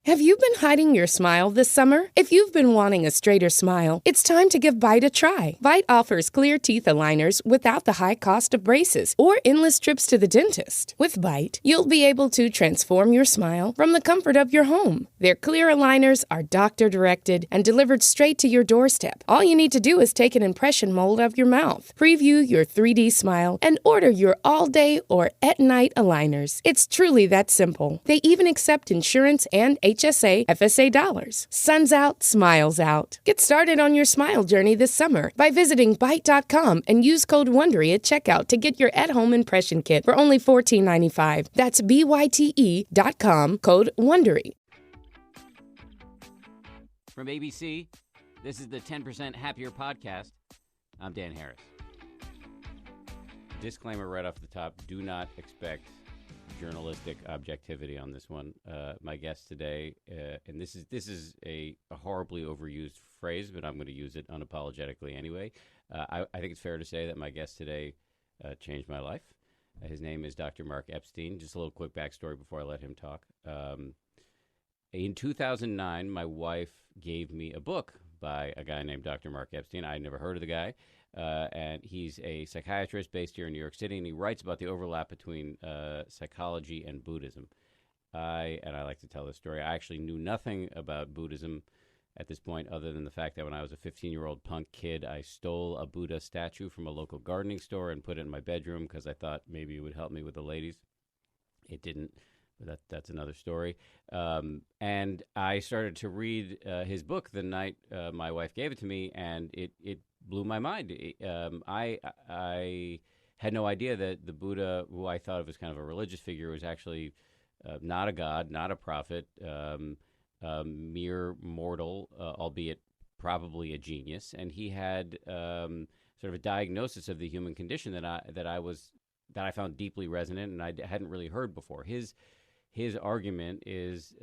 Have you been hiding your smile this summer? If you've been wanting a straighter smile, it's time to give Byte a try. Byte offers clear teeth aligners without the high cost of braces or endless trips to the dentist. With Byte, you'll be able to transform your smile from the comfort of your home. Their clear aligners are doctor-directed and delivered straight to your doorstep. All you need to do is take an impression mold of your mouth, preview your 3D smile, and order your all-day or at-night aligners. It's truly that simple. They even accept insurance and HSA, FSA dollars. Sun's out, smiles out. Get started on your smile journey this summer by visiting Byte.com and use code WONDERY at checkout to get your at-home impression kit for only $14.95. That's BYTE.com, code WONDERY. From ABC, this is the 10% Happier Podcast. I'm Dan Harris. Disclaimer right off the top, do not expect journalistic objectivity on this one. My guest today, and this is a horribly overused phrase, but I'm going to use it unapologetically anyway. I think it's fair to say that my guest today changed my life. His name is Dr. Mark Epstein. Just a little quick backstory before I let him talk. In 2009, my wife gave me a book by a guy named Dr. Mark Epstein. I had never heard of the guy. And he's a psychiatrist based here in New York City, and he writes about the overlap between psychology and Buddhism. I like to tell this story. I actually knew nothing about Buddhism at this point other than the fact that when I was a 15-year-old punk kid, I stole a Buddha statue from a local gardening store and put it in my bedroom because I thought maybe it would help me with the ladies. It didn't. But that's another story. And I started to read his book the night my wife gave it to me, and it blew my mind. I had no idea that the Buddha, who I thought of as kind of a religious figure, was actually not a god, not a prophet, mere mortal, albeit probably a genius. And he had sort of a diagnosis of the human condition that I found deeply resonant, and I hadn't really heard before. His argument is,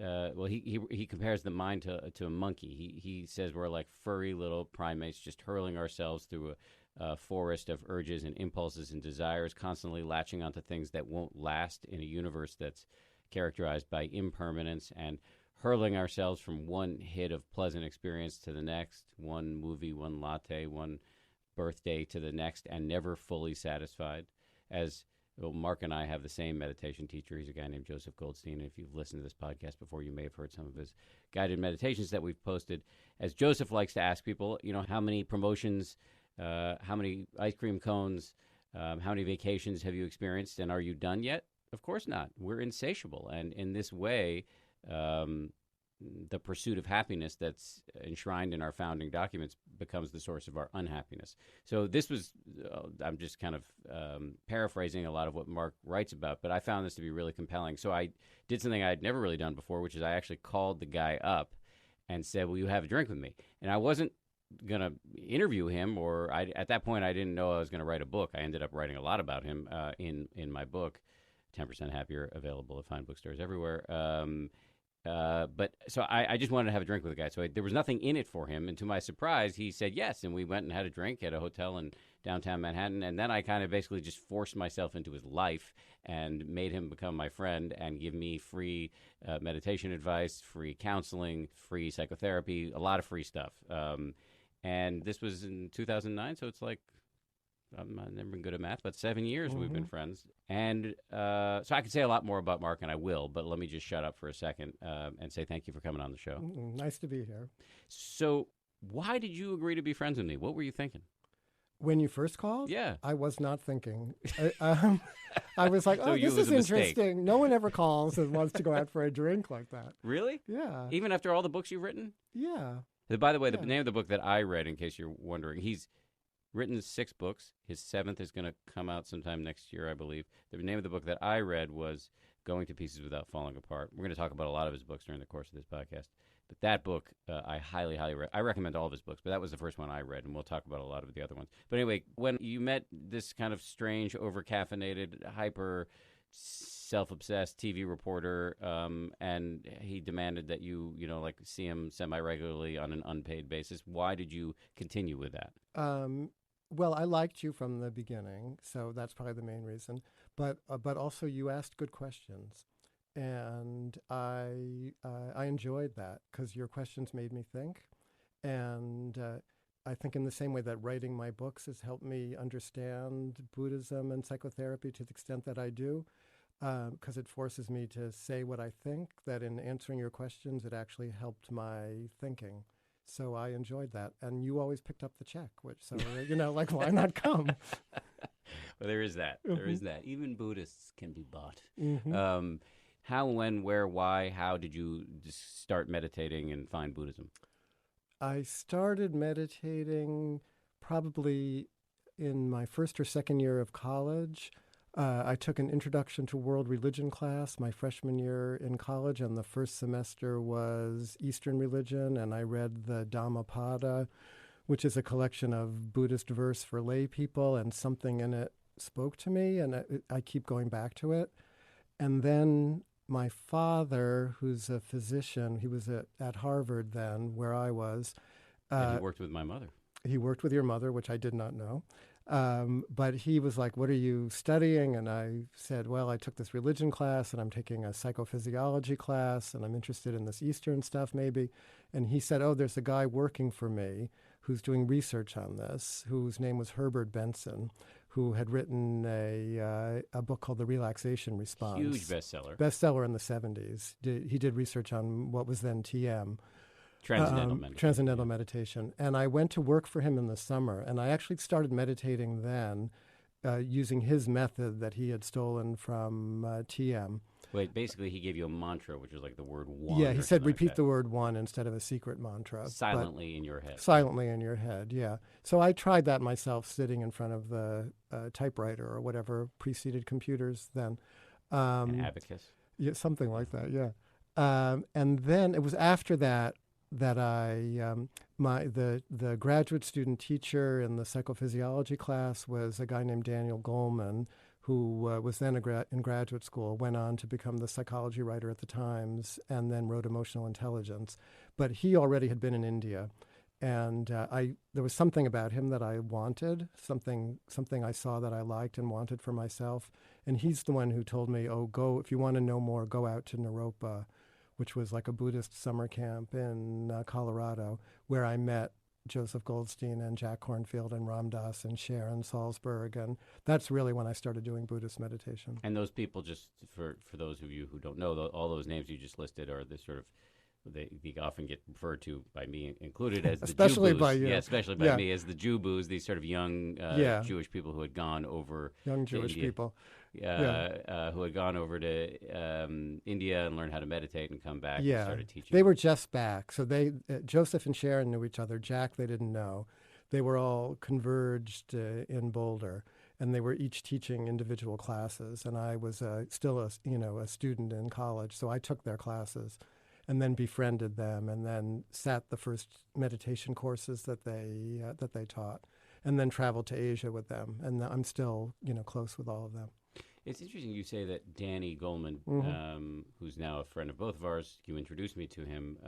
he compares the mind to a monkey. He says we're like furry little primates just hurling ourselves through a forest of urges and impulses and desires, constantly latching onto things that won't last in a universe that's characterized by impermanence, and hurling ourselves from one hit of pleasant experience to the next, one movie, one latte, one birthday to the next, and never fully satisfied. Well, Mark and I have the same meditation teacher. He's a guy named Joseph Goldstein. And if you've listened to this podcast before, you may have heard some of his guided meditations that we've posted. As Joseph likes to ask people, how many promotions, how many ice cream cones, how many vacations have you experienced, and are you done yet? Of course not. We're insatiable. And in this way, the pursuit of happiness that's enshrined in our founding documents becomes the source of our unhappiness. So this was, I'm just kind of paraphrasing a lot of what Mark writes about, but I found this to be really compelling. So I did something I had never really done before, which is I actually called the guy up and said, will you have a drink with me? And I wasn't going to interview him, or at that point I didn't know I was going to write a book. I ended up writing a lot about him in my book, 10% Happier, available at fine bookstores everywhere. But so I just wanted to have a drink with the guy. So there was nothing in it for him. And to my surprise, he said yes. And we went and had a drink at a hotel in downtown Manhattan. And then I kind of basically just forced myself into his life and made him become my friend and give me free meditation advice, free counseling, free psychotherapy, a lot of free stuff. And this was in 2009. So it's like, I'm never been good at math, but 7 years we've been friends. And so I could say a lot more about Mark, and I will, but let me just shut up for a second and say thank you for coming on the show. Nice to be here. So why did you agree to be friends with me? What were you thinking? When you first called? Yeah. I was not thinking. I was like, So this is interesting. No one ever calls and wants to go out for a drink like that. Really? Yeah. Even after all the books you've written? Yeah. By the way, the name of the book that I read, in case you're wondering, he's written 6 books. His 7th is going to come out sometime next year, I believe. The name of the book that I read was Going to Pieces Without Falling Apart. We're going to talk about a lot of his books during the course of this podcast. But that book, I highly, I recommend all of his books, but that was the first one I read, and we'll talk about a lot of the other ones. But anyway, when you met this kind of strange, over-caffeinated, hyper self-obsessed TV reporter, and he demanded that you see him semi-regularly on an unpaid basis, why did you continue with that? Well, I liked you from the beginning, so that's probably the main reason. But also, you asked good questions, and I enjoyed that because your questions made me think. And I think in the same way that writing my books has helped me understand Buddhism and psychotherapy to the extent that I do, because it forces me to say what I think, that in answering your questions, it actually helped my thinking. So I enjoyed that. And you always picked up the check, which, so, like, why not come? Well, there is that. There is that. Even Buddhists can be bought. Mm-hmm. How, when, where, why, how did you just start meditating and find Buddhism? I started meditating probably in my first or second year of college. I took an introduction to world religion class my freshman year in college, and the first semester was Eastern religion, and I read the Dhammapada, which is a collection of Buddhist verse for lay people, and something in it spoke to me, and I keep going back to it. And then my father, who's a physician, he was at Harvard then, where I was. And he worked with my mother. He worked with your mother, which I did not know. But he was like, what are you studying? And I said, well, I took this religion class and I'm taking a psychophysiology class and I'm interested in this Eastern stuff maybe. And he said, oh, there's a guy working for me who's doing research on this, whose name was Herbert Benson, who had written a book called The Relaxation Response. Huge bestseller. Bestseller in the 70s. He did research on what was then TM. Transcendental meditation. Transcendental meditation. And I went to work for him in the summer, and I actually started meditating then using his method that he had stolen from TM. Wait, basically he gave you a mantra, which was like the word one. Yeah, he said repeat the word one instead of a secret mantra. Silently in your head. Silently in your head, yeah. So I tried that myself sitting in front of the typewriter or whatever preceded computers then. An abacus. Yeah, something like that, yeah. And then it was after that I the graduate student teacher in the psychophysiology class was a guy named Daniel Goleman, who was then in graduate school, went on to become the psychology writer at the Times, and then wrote Emotional Intelligence. But he already had been in India, and there was something about him that I wanted, something I saw that I liked and wanted for myself. And he's the one who told me, oh, go, if you want to know more, go out to Naropa, which was like a Buddhist summer camp in Colorado, where I met Joseph Goldstein and Jack Kornfield and Ram Dass and Sharon Salzberg. And that's really when I started doing Buddhist meditation. And those people, just for those of you who don't know, all those names you just listed are the sort of, they often get referred to, by me included, as the especially Jew-boos. by you. Yeah, especially by me, as the Jew-boos, these sort of young Jewish people who had gone over young Jewish India, people. Who had gone over to India and learned how to meditate and come back and started teaching. They were just back. So Joseph and Sharon knew each other. Jack, they didn't know. They were all converged in Boulder, and they were each teaching individual classes. And I was still a student in college, so I took their classes and then befriended them and then sat the first meditation courses that they taught, and then traveled to Asia with them. And I'm still, close with all of them. It's interesting you say that Danny Goleman, who's now a friend of both of ours, you introduced me to him,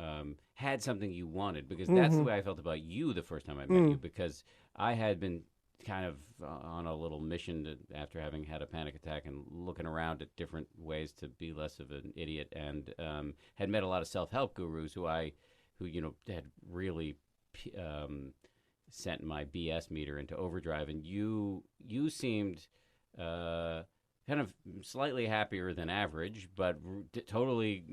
had something you wanted, because that's the way I felt about you the first time I met you, because I had been kind of on a little mission after having had a panic attack and looking around at different ways to be less of an idiot, and had met a lot of self-help gurus who had really sent my BS meter into overdrive, and you seemed kind of slightly happier than average, but totally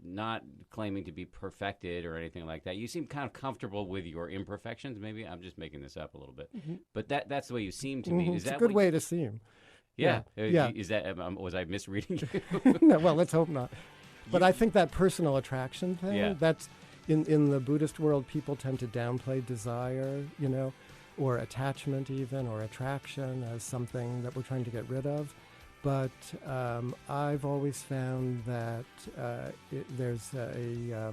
not claiming to be perfected or anything like that. You seem kind of comfortable with your imperfections. Maybe I'm just making this up a little bit, but that's the way you seem to me. Is it's that a good way to seem? Yeah. Yeah. Is that was I misreading you? No, well, let's hope not. But I think that personal attraction thing, that's in the Buddhist world, people tend to downplay desire, or attachment even, or attraction as something that we're trying to get rid of. But I've always found that there's a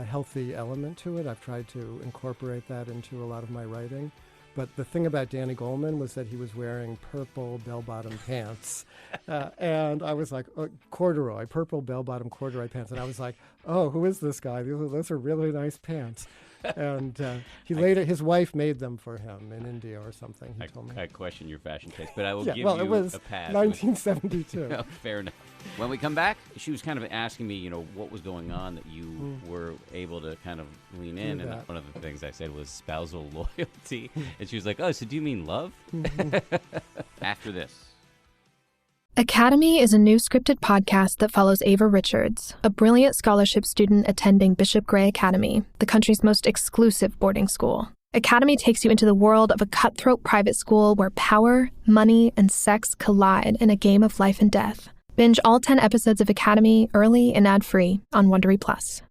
healthy element to it. I've tried to incorporate that into a lot of my writing. But the thing about Danny Goleman was that he was wearing purple bell-bottom pants. And I was like, purple bell-bottom corduroy pants. And I was like, oh, who is this guy? Those are really nice pants. And his wife made them for him in India or something, he told me. I question your fashion taste, but I will Yeah, give well, you it was a pass. 1972. No, fair enough. When we come back, she was kind of asking me, what was going on that you were able to kind of lean in. And one of the things I said was spousal loyalty. And she was like, oh, so do you mean love? After this. Academy is a new scripted podcast that follows Ava Richards, a brilliant scholarship student attending Bishop Gray Academy, the country's most exclusive boarding school. Academy takes you into the world of a cutthroat private school where power, money, and sex collide in a game of life and death. Binge all 10 episodes of Academy early and ad-free on Wondery Plus.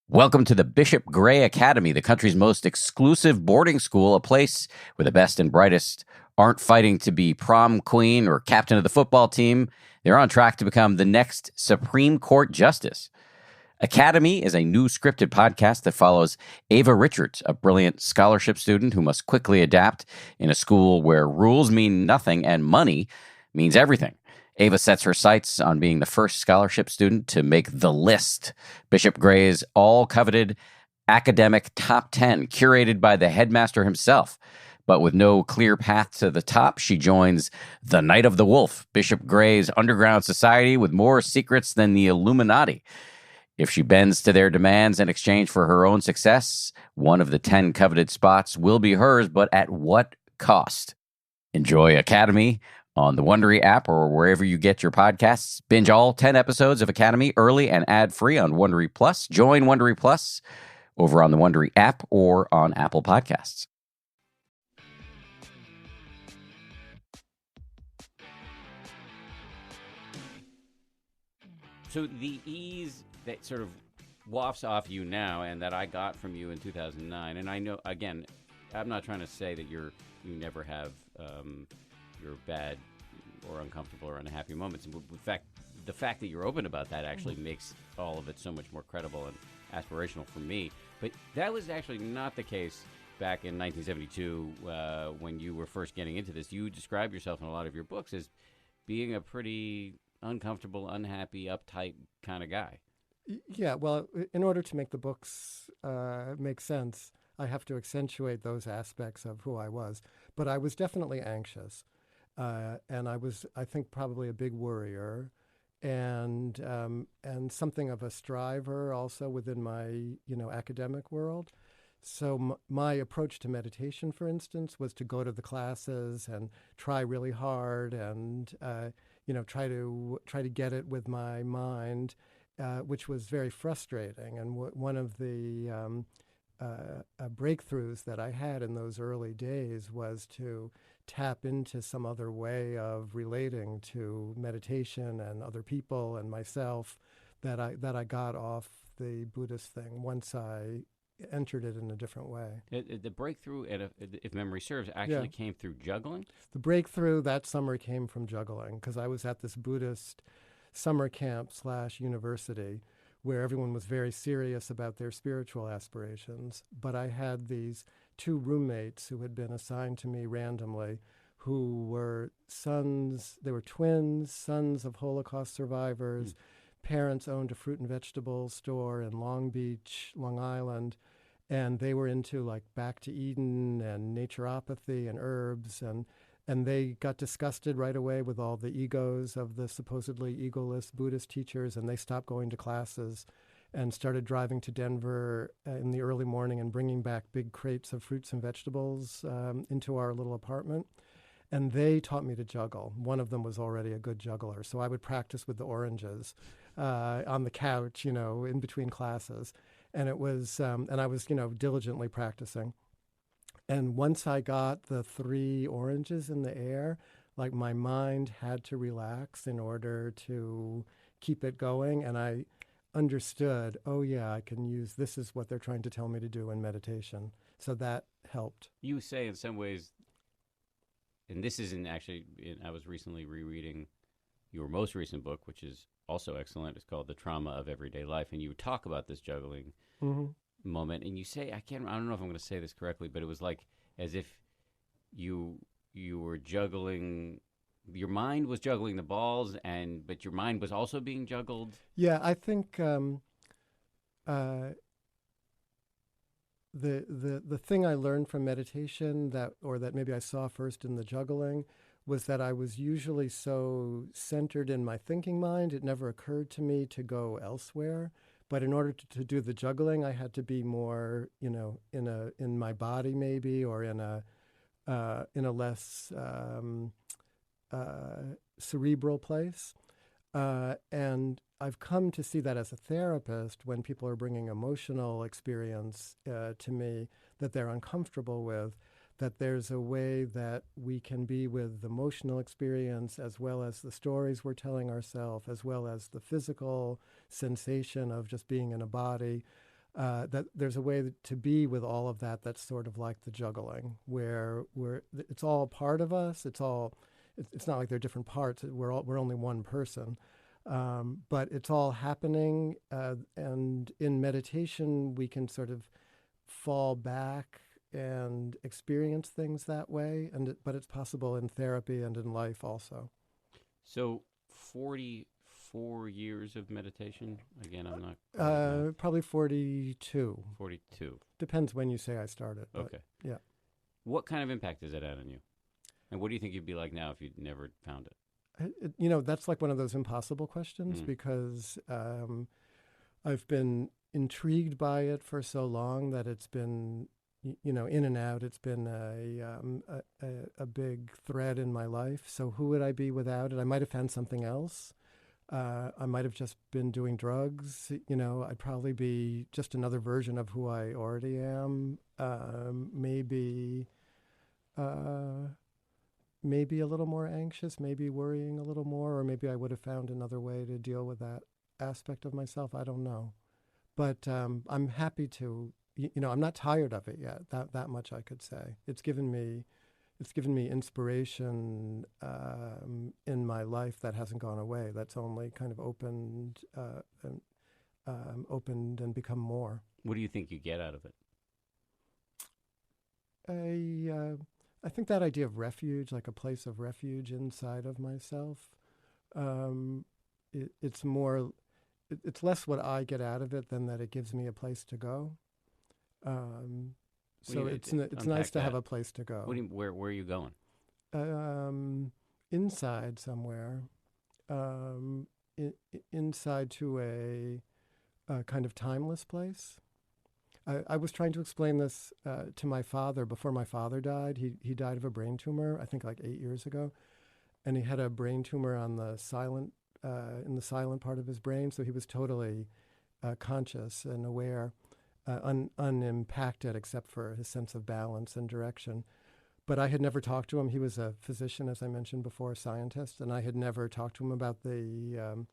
Welcome to the Bishop Gray Academy, the country's most exclusive boarding school, a place where the best and brightest aren't fighting to be prom queen or captain of the football team. They're on track to become the next Supreme Court justice. Academy is a new scripted podcast that follows Ava Richards, a brilliant scholarship student who must quickly adapt in a school where rules mean nothing and money means everything. Ava sets her sights on being the first scholarship student to make the list, Bishop Gray's all-coveted academic top 10, curated by the headmaster himself. But with no clear path to the top, she joins the Night of the Wolf, Bishop Gray's underground society with more secrets than the Illuminati. If she bends to their demands in exchange for her own success, one of the 10 coveted spots will be hers, but at what cost? Enjoy Academy on the Wondery app or wherever you get your podcasts. Binge all 10 episodes of Academy early and ad-free on Wondery Plus. Join Wondery Plus over on the Wondery app or on Apple Podcasts. So the ease that sort of wafts off you now and that I got from you in 2009, and I know, again, I'm not trying to say that you never have your bad or uncomfortable or unhappy moments. In fact, the fact that you're open about that actually makes all of it so much more credible and aspirational for me. But that was actually not the case back in 1972 when you were first getting into this. You describe yourself in a lot of your books as being a pretty uncomfortable, unhappy, uptight kind of guy. Yeah, well, in order to make the books make sense, I have to accentuate those aspects of who I was. But I was definitely anxious. And I was, I think, probably a big worrier and something of a striver also within my, academic world. So my approach to meditation, for instance, was to go to the classes and try really hard and, try to get it with my mind, which was very frustrating. And one of the breakthroughs that I had in those early days was to tap into some other way of relating to meditation and other people and myself that I got off the Buddhist thing once I entered it in a different way. The breakthrough, if memory serves, actually came through juggling? The breakthrough that summer came from juggling because I was at this Buddhist summer camp / university where everyone was very serious about their spiritual aspirations. But I had these 2 roommates who had been assigned to me randomly who were they were twins, sons of Holocaust survivors. Parents owned a fruit and vegetable store in Long Beach, Long Island, and they were into like Back to Eden and naturopathy and herbs, and they got disgusted right away with all the egos of the supposedly egoless Buddhist teachers, and they stopped going to classes and started driving to Denver in the early morning and bringing back big crates of fruits and vegetables into our little apartment. And they taught me to juggle. One of them was already a good juggler, so I would practice with the oranges on the couch, in between classes. And it was, and I was, diligently practicing. And once I got the 3 oranges in the air, like my mind had to relax in order to keep it going. And I understood, oh yeah, I can use, this is what they're trying to tell me to do in meditation. So that helped. You say in some ways, and this isn't actually, I was recently rereading your most recent book, which is also excellent. It's called The Trauma of Everyday Life. And you talk about this juggling moment. And you say, I don't know if I'm going to say this correctly, but it was like as if you were juggling, your mind was juggling the balls, but your mind was also being juggled. Yeah, I think the thing I learned from meditation that maybe I saw first in the juggling was that I was usually so centered in my thinking mind, it never occurred to me to go elsewhere. But in order to do the juggling, I had to be more, in my body maybe, or in a less cerebral place. And I've come to see that as a therapist, when people are bringing emotional experience to me that they're uncomfortable with, that there's a way that we can be with emotional experience as well as the stories we're telling ourselves, as well as the physical sensation of just being in a body, that there's a way to be with all of that that's sort of like the juggling, where it's all part of us. It's not like they're different parts. We're only one person. But it's all happening, and in meditation we can sort of fall back and experience things that way. But it's possible in therapy and in life also. So 44 years of meditation. Again, I'm not probably 42. 42. Depends when you say I started. Okay. Yeah. What kind of impact has that had on you? And what do you think you'd be like now if you'd never found it? That's like one of those impossible questions, because I've been intrigued by it for so long that it's been, in and out. It's been a big thread in my life. So who would I be without it? I might have found something else. I might have just been doing drugs. I'd probably be just another version of who I already am. Maybe a little more anxious, maybe worrying a little more, or maybe I would have found another way to deal with that aspect of myself. I don't know. But I'm happy to, I'm not tired of it yet. That much I could say. It's given me inspiration in my life that hasn't gone away. That's only kind of opened and become more. What do you think you get out of it? I think that idea of refuge, like a place of refuge inside of myself, it's less what I get out of it than that it gives me a place to go. So it's nice to have a place to go. Where are you going? Inside somewhere, inside to a kind of timeless place. I was trying to explain this to my father before my father died. He died of a brain tumor, I think like 8 years ago. And he had a brain tumor on the in the silent part of his brain. So he was totally conscious and aware, unimpacted except for his sense of balance and direction. But I had never talked to him. He was a physician, as I mentioned before, a scientist. And I had never talked to him about the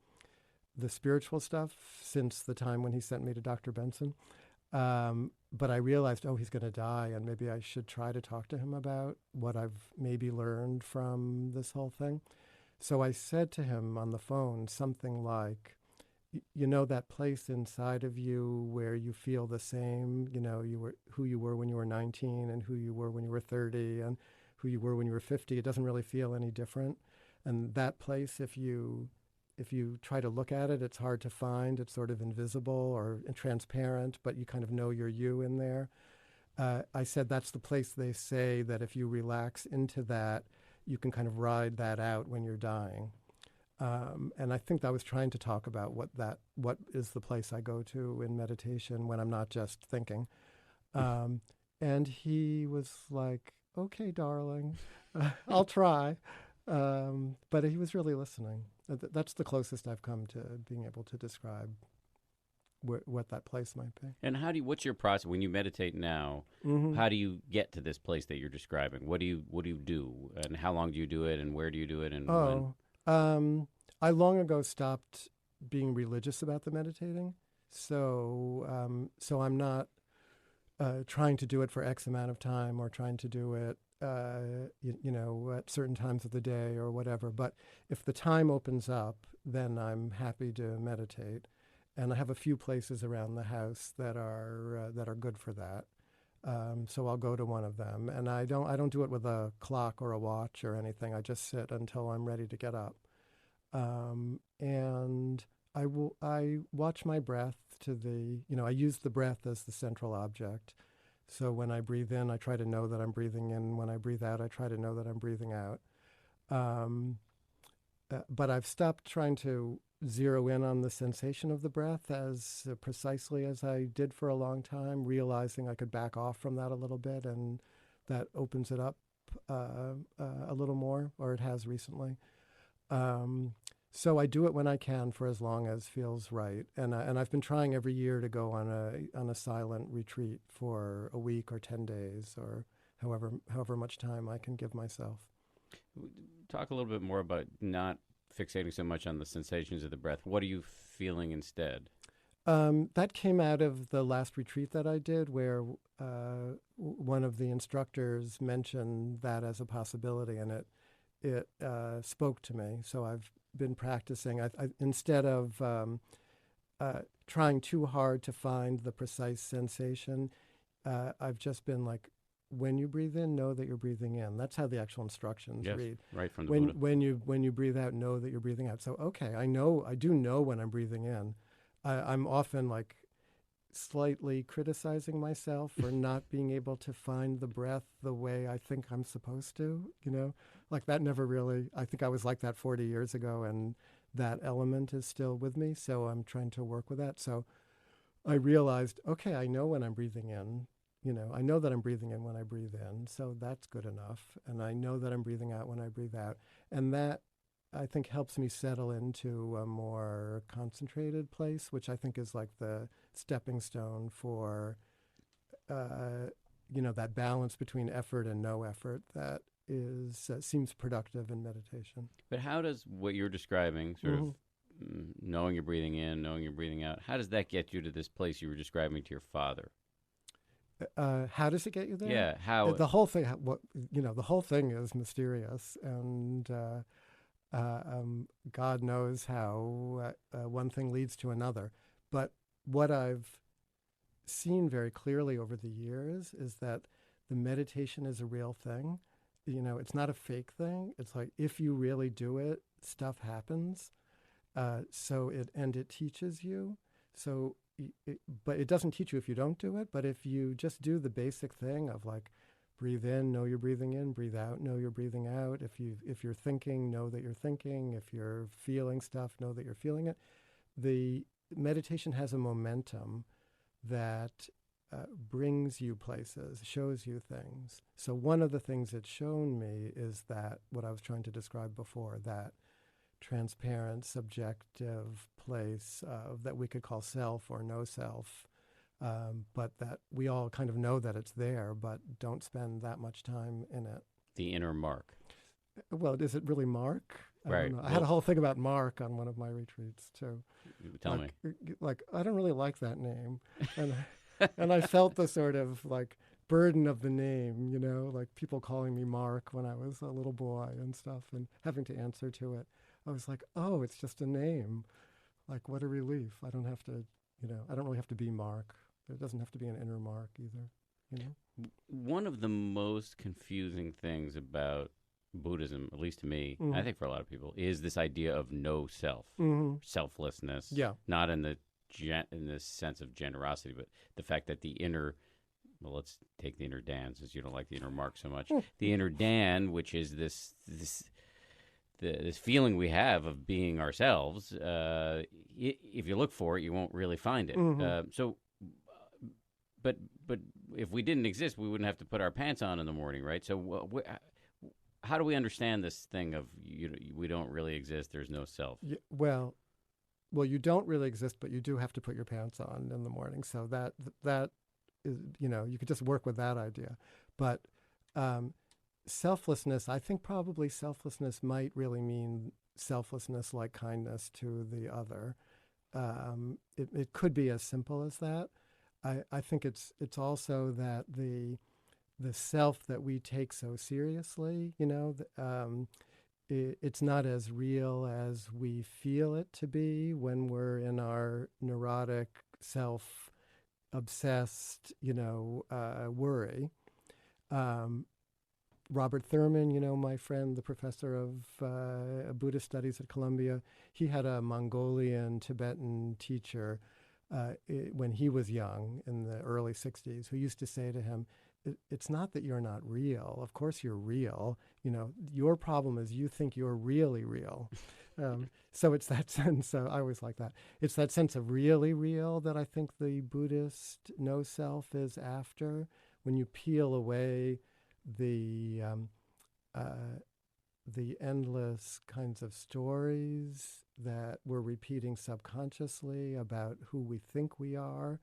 spiritual stuff since the time when he sent me to Dr. Benson. But I realized, he's going to die, and maybe I should try to talk to him about what I've maybe learned from this whole thing. So I said to him on the phone something like, that place inside of you where you feel the same, who you were when you were 19 and who you were when you were 30 and who you were when you were 50. It doesn't really feel any different. And that place, if you try to look at it, it's hard to find. It's sort of invisible or transparent, but you kind of know you're you in there. I said that's the place they say that if you relax into that, you can kind of ride that out when you're dying. And I think I was trying to talk about what is the place I go to in meditation when I'm not just thinking. And he was like, okay, darling, I'll try. But he was really listening. That's the closest I've come to being able to describe what that place might be. And what's your process when you meditate now? Mm-hmm. How do you get to this place that you're describing? What do you do, and how long do you do it, and where do you do it, and when? I long ago stopped being religious about the meditating, so I'm not trying to do it for X amount of time or trying to do it at certain times of the day or whatever. But if the time opens up, then I'm happy to meditate. And I have a few places around the house that are good for that. So I'll go to one of them. And I don't do it with a clock or a watch or anything. I just sit until I'm ready to get up. And I watch my breath I use the breath as the central object. So when I breathe in, I try to know that I'm breathing in. When I breathe out, I try to know that I'm breathing out. But I've stopped trying to zero in on the sensation of the breath as precisely as I did for a long time, realizing I could back off from that a little bit, and that opens it up a little more, or it has recently. So I do it when I can for as long as feels right, and I've been trying every year to go on a silent retreat for a week or 10 days or however much time I can give myself. Talk a little bit more about not fixating so much on the sensations of the breath. What are you feeling instead? That came out of the last retreat that I did, where one of the instructors mentioned that as a possibility, and it spoke to me. So I've been practicing. I instead of trying too hard to find the precise sensation, I've just been like, when you breathe in, know that you're breathing in. That's how the actual instructions read. Right from the Buddha. When you breathe out, know that you're breathing out. So okay, I do know when I'm breathing in. I'm often like slightly criticizing myself for not being able to find the breath the way I think I'm supposed to. Like that never really. I think I was like that 40 years ago, and that element is still with me. So I'm trying to work with that. So I realized, okay, I know when I'm breathing in. I know that I'm breathing in when I breathe in, so that's good enough. And I know that I'm breathing out when I breathe out. And that, I think, helps me settle into a more concentrated place, which I think is like the stepping stone for, that balance between effort and no effort that seems productive in meditation. But how does what you're describing, sort of knowing you're breathing in, knowing you're breathing out, how does that get you to this place you were describing to your father? How does it get you there? Yeah, how the whole thing. The whole thing is mysterious, and God knows how one thing leads to another. But what I've seen very clearly over the years is that the meditation is a real thing. It's not a fake thing. It's like if you really do it, stuff happens. It teaches you. So. But it doesn't teach you if you don't do it. But if you just do the basic thing of like, breathe in, know you're breathing in, breathe out, know you're breathing out. If you're thinking, know that you're thinking. If you're feeling stuff, know that you're feeling it. The meditation has a momentum that brings you places, shows you things. So one of the things it's shown me is that what I was trying to describe before, that transparent, subjective place that we could call self or no self, but that we all kind of know that it's there, but don't spend that much time in it. The inner Mark. Well, is it really Mark? I Right. don't know. I had a whole thing about Mark on one of my retreats too. Tell me. Like, I don't really like that name, and I felt the sort of like burden of the name, like people calling me Mark when I was a little boy and stuff, and having to answer to it. I was like, oh, it's just a name. Like, what a relief. I don't have to, I don't really have to be Mark. It doesn't have to be an inner Mark either, One of the most confusing things about Buddhism, at least to me, I think for a lot of people, is this idea of no self, selflessness. Yeah. Not in the sense of generosity, but the fact that the inner, well, let's take the inner Dan, since you don't like the inner Mark so much. The inner Dan, which is this feeling we have of being ourselves, if you look for it, you won't really find it. But if we didn't exist, we wouldn't have to put our pants on in the morning, right? So how do we understand this thing of we don't really exist, there's no self? Yeah, well, you don't really exist, but you do have to put your pants on in the morning. So that is, you could just work with that idea. But selflessness, I think probably selflessness might really mean selflessness like kindness to the other. It could be as simple as that. I think it's also that the self that we take so seriously, it's not as real as we feel it to be when we're in our neurotic, self-obsessed, worry. Robert Thurman, my friend, the professor of Buddhist studies at Columbia, he had a Mongolian Tibetan teacher when he was young in the early 60s, who used to say to him, it's not that you're not real. Of course you're real. Your problem is you think you're really real. So it's that sense. I always like that. It's that sense of really real that I think the Buddhist no self is after. When you peel away the endless kinds of stories that we're repeating subconsciously about who we think we are.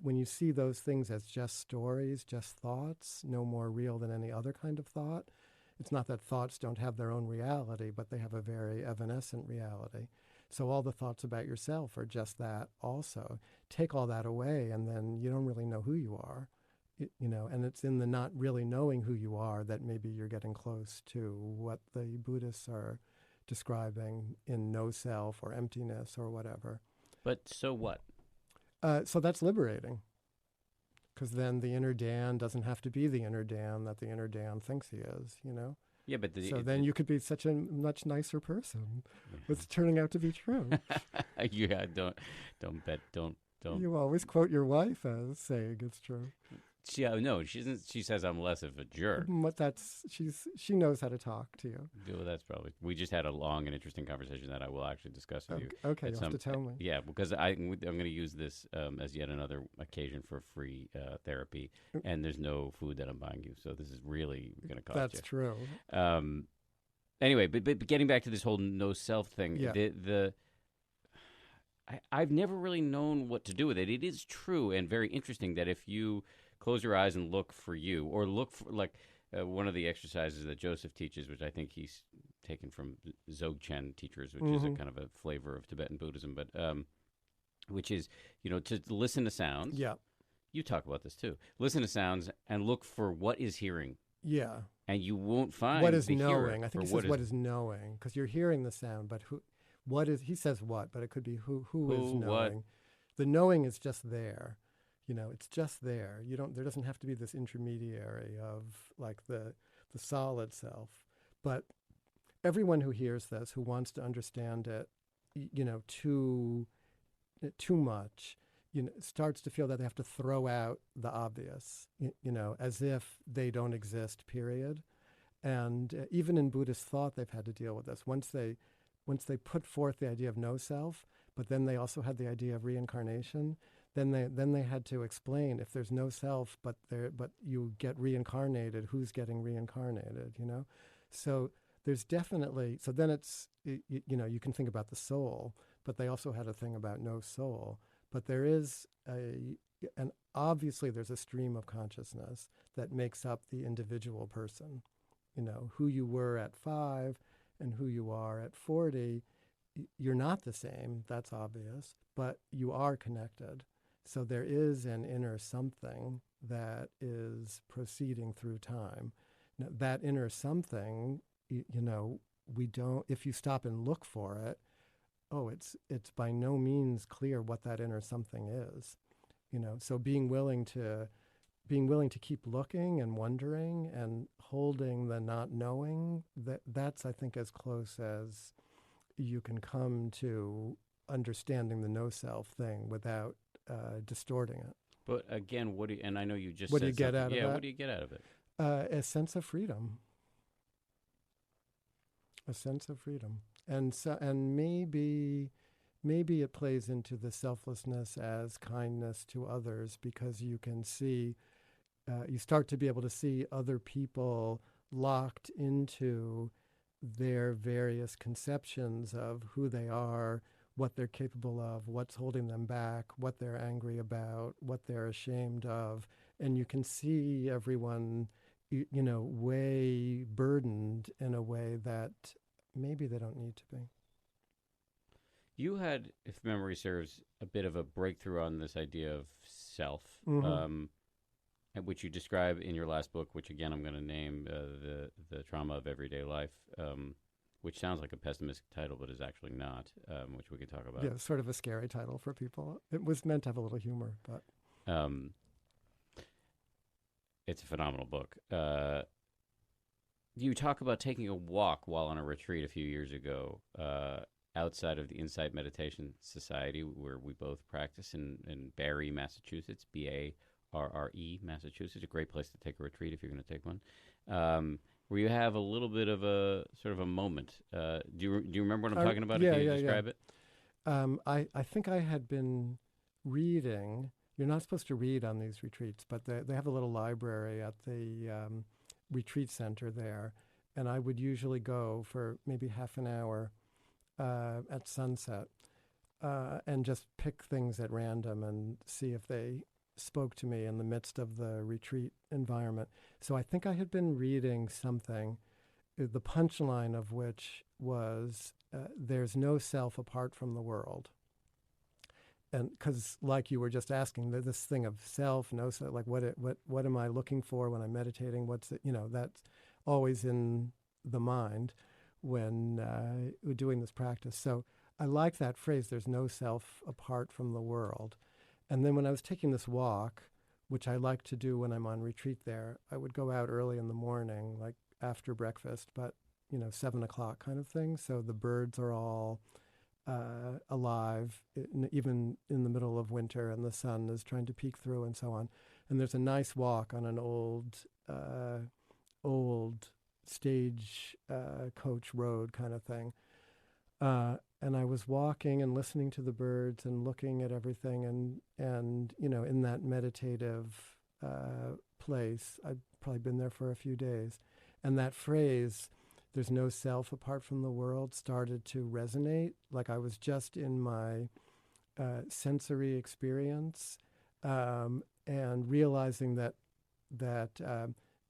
When you see those things as just stories, just thoughts, no more real than any other kind of thought, it's not that thoughts don't have their own reality, but they have a very evanescent reality. So all the thoughts about yourself are just that also. Take all that away, and then you don't really know who you are. And it's in the not really knowing who you are that maybe you're getting close to what the Buddhists are describing in no self or emptiness or whatever. But so what? So that's liberating, because then the inner Dan doesn't have to be the inner Dan that the inner Dan thinks he is, Yeah, but then you could be such a much nicer person. It's turning out to be true. Yeah, don't. You always quote your wife as saying it's true. No, she doesn't. She says I'm less of a jerk. But she knows how to talk to you. Well, that's probably. We just had a long and interesting conversation that I will actually discuss with you. Okay, you'll have to tell me. Yeah, because I'm going to use this as yet another occasion for free therapy, and there's no food that I'm buying you, so this is really going to cost you. That's true. Anyway, but getting back to this whole no self thing, yeah. I've never really known what to do with it. It is true and very interesting that if you close your eyes and look for you, or look for, like one of the exercises that Joseph teaches, which I think he's taken from Dzogchen teachers, which is a kind of a flavor of Tibetan Buddhism, but which is, to listen to sounds. Yeah. You talk about this too. Listen to sounds and look for what is hearing. Yeah. And you won't find what is the knowing. hearer. I think he says what is knowing, because you're hearing the sound, but what is, he says what, but it could be who is knowing. What? The knowing is just there. It's just there. There doesn't have to be this intermediary of like the solid self. But everyone who hears this, who wants to understand it, too much, starts to feel that they have to throw out the obvious, as if they don't exist, period. And even in Buddhist thought, they've had to deal with this. Once they put forth the idea of no self, but then they also had the idea of reincarnation, then they had to explain, if there's no self, but you get reincarnated, who's getting reincarnated, So there's definitely, so then it's, you can think about the soul, but they also had a thing about no soul. But there is and obviously there's a stream of consciousness that makes up the individual person. Who you were at 5 and who you are at 40, you're not the same, that's obvious, but you are connected. So there is an inner something that is proceeding through time. Now, that inner something, we don't, if you stop and look for it, it's by no means clear what that inner something is. So being willing to keep looking and wondering and holding the not knowing, that's, I think, as close as you can come to understanding the no self thing without distorting it. But again, and I know you just what said do you get out of yeah, that? what do you get out of it? A sense of freedom. A sense of freedom. And maybe it plays into the selflessness as kindness to others, because you can see, you start to be able to see other people locked into their various conceptions of who they are, what they're capable of, what's holding them back, what they're angry about, what they're ashamed of. And you can see everyone, way burdened in a way that maybe they don't need to be. You had, if memory serves, a bit of a breakthrough on this idea of self, which you describe in your last book, which again I'm going to name the Trauma of Everyday Life, which sounds like a pessimistic title, but is actually not, which we could talk about. Yeah, sort of a scary title for people. It was meant to have a little humor, but it's a phenomenal book. You talk about taking a walk while on a retreat a few years ago, outside of the Insight Meditation Society, where we both practice in Barre, Massachusetts, Barre, Massachusetts. A great place to take a retreat if you're going to take one. Where you have a little bit of a sort of a moment. Do you remember what I'm talking about? Yeah, Can you yeah, describe it? I think I had been reading. You're not supposed to read on these retreats, but they have a little library at the retreat center there, and I would usually go for maybe half an hour at sunset and just pick things at random and see if they spoke to me in the midst of the retreat environment. So I think I had been reading something, the punchline of which was, there's no self apart from the world. And because, like you were just asking, this thing of self, no self, like what am I looking for when I'm meditating? What's it, that's always in the mind when we're doing this practice. So I like that phrase, there's no self apart from the world. And then when I was taking this walk, which I like to do when I'm on retreat there, I would go out early in the morning, like after breakfast, but 7 o'clock kind of thing. So the birds are all alive, even in the middle of winter, and the sun is trying to peek through and so on. And there's a nice walk on an old stage coach road kind of thing. And I was walking and listening to the birds and looking at everything, and in that meditative place. I'd probably been there for a few days. And that phrase, there's no self apart from the world, started to resonate. Like I was just in my sensory experience and realizing that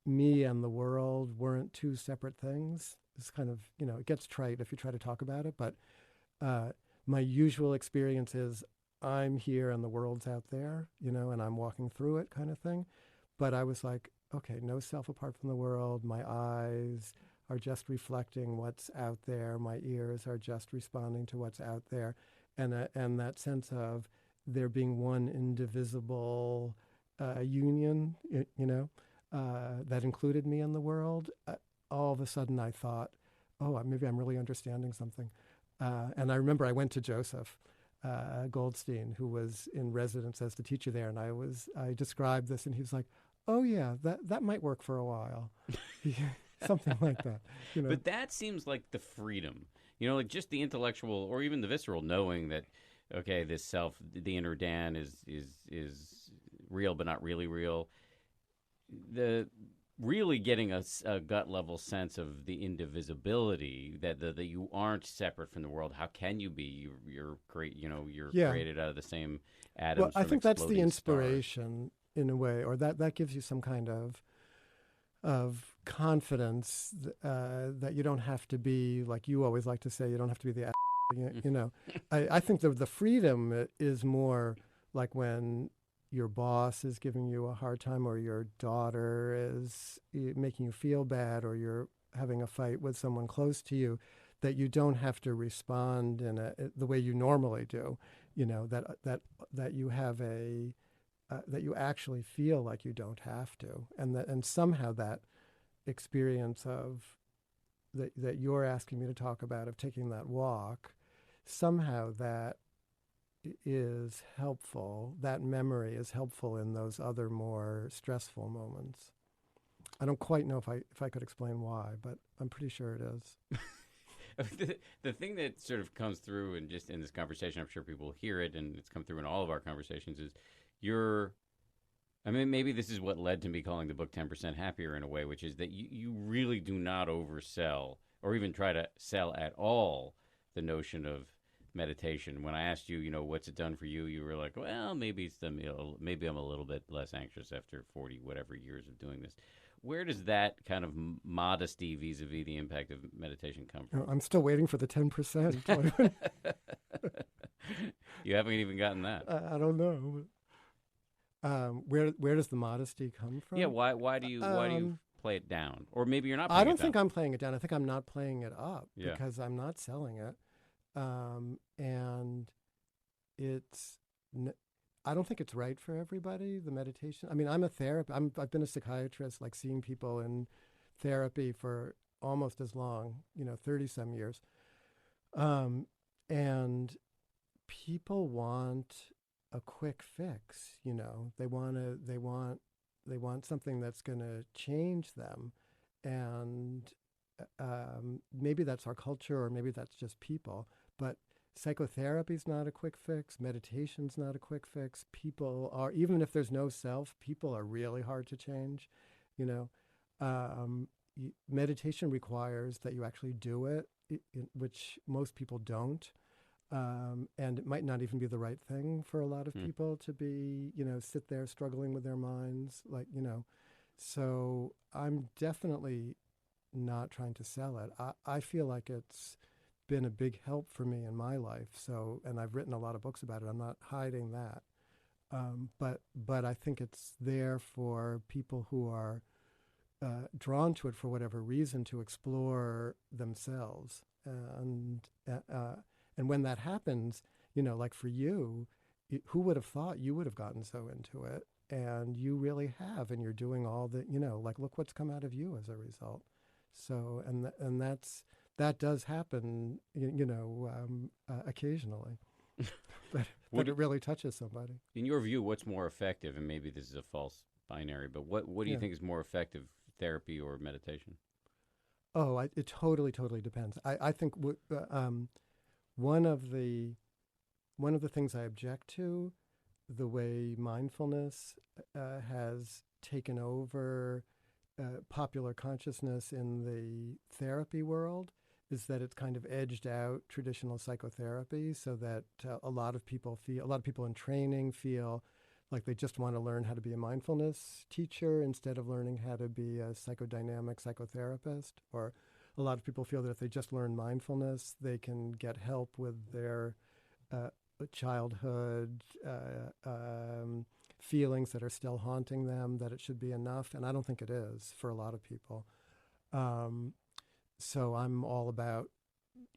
me and the world weren't two separate things. It's kind of, it gets trite if you try to talk about it, but my usual experience is I'm here and the world's out there, and I'm walking through it kind of thing. But I was like, okay, no self apart from the world. My eyes are just reflecting what's out there. My ears are just responding to what's out there. And that sense of there being one indivisible union, that included me in the world, all of a sudden I thought, oh, maybe I'm really understanding something. And I remember I went to Joseph Goldstein, who was in residence as the teacher there, and I described this, and he was like, oh yeah, that might work for a while. Something like that. But that seems like the freedom, like just the intellectual or even the visceral knowing that, okay, this self, the inner Dan is real but not really real. The really getting a gut level sense of the indivisibility, that you aren't separate from the world. How can you be? You're great. You're created out of the same atoms. Well, I think that's the inspiration in a way, or that gives you some kind of confidence that you don't have to be, like you always like to say, you don't have to be the I think the freedom is more like when your boss is giving you a hard time, or your daughter is making you feel bad, or you're having a fight with someone close to you, that you don't have to respond in the way you normally do. That you have that you actually feel like you don't have to, and somehow that experience of that you're asking me to talk about, of taking that walk, somehow that is helpful. That memory is helpful in those other more stressful moments. I don't quite know if I could explain why, but I'm pretty sure it is. The thing that sort of comes through, and just in this conversation, I'm sure people hear it, and it's come through in all of our conversations, is maybe this is what led to me calling the book 10% Happier in a way, which is that you really do not oversell or even try to sell at all the notion of meditation. When I asked you, what's it done for you, you were like, well, maybe maybe I'm a little bit less anxious after 40 whatever years of doing this. Where does that kind of modesty vis-a-vis the impact of meditation come from? I'm still waiting for the 10%. You haven't even gotten that. I don't know. Where does the modesty come from? Yeah, why do you play it down? Or maybe you're not playing it down. I don't think I'm playing it down. I think I'm not playing it up because I'm not selling it. And I don't think it's right for everybody, the meditation. I'm a therapist. I've been a psychiatrist, like seeing people in therapy for almost as long, 30 some years. And people want a quick fix, you know. They want something that's going to change them. And maybe that's our culture, or maybe that's just people. But psychotherapy's not a quick fix. Meditation's not a quick fix. People are, even if there's no self, people are really hard to change, you know. Meditation requires that you actually do it, which most people don't. And it might not even be the right thing for a lot of people to be, you know, sit there struggling with their minds, like, you know. So I'm definitely not trying to sell it. I feel like it's been a big help for me in my life. So, and I've written a lot of books about it. I'm not hiding that. But I think it's there for people who are drawn to it for whatever reason, to explore themselves. And when that happens, you know, like for you, who would have thought you would have gotten so into it? And you really have, and you're doing all the, you know, like, look what's come out of you as a result. So, and that does happen, occasionally, but it really touches somebody. In your view, what's more effective? And maybe this is a false binary, but what do you think is more effective, therapy or meditation? Oh, it totally depends. I think one of the things I object to, the way mindfulness has taken over popular consciousness in the therapy world, is that it's kind of edged out traditional psychotherapy, so that a lot of people in training feel like they just want to learn how to be a mindfulness teacher instead of learning how to be a psychodynamic psychotherapist. Or a lot of people feel that if they just learn mindfulness, they can get help with their childhood feelings that are still haunting them, that it should be enough. And I don't think it is for a lot of people. So I'm all about,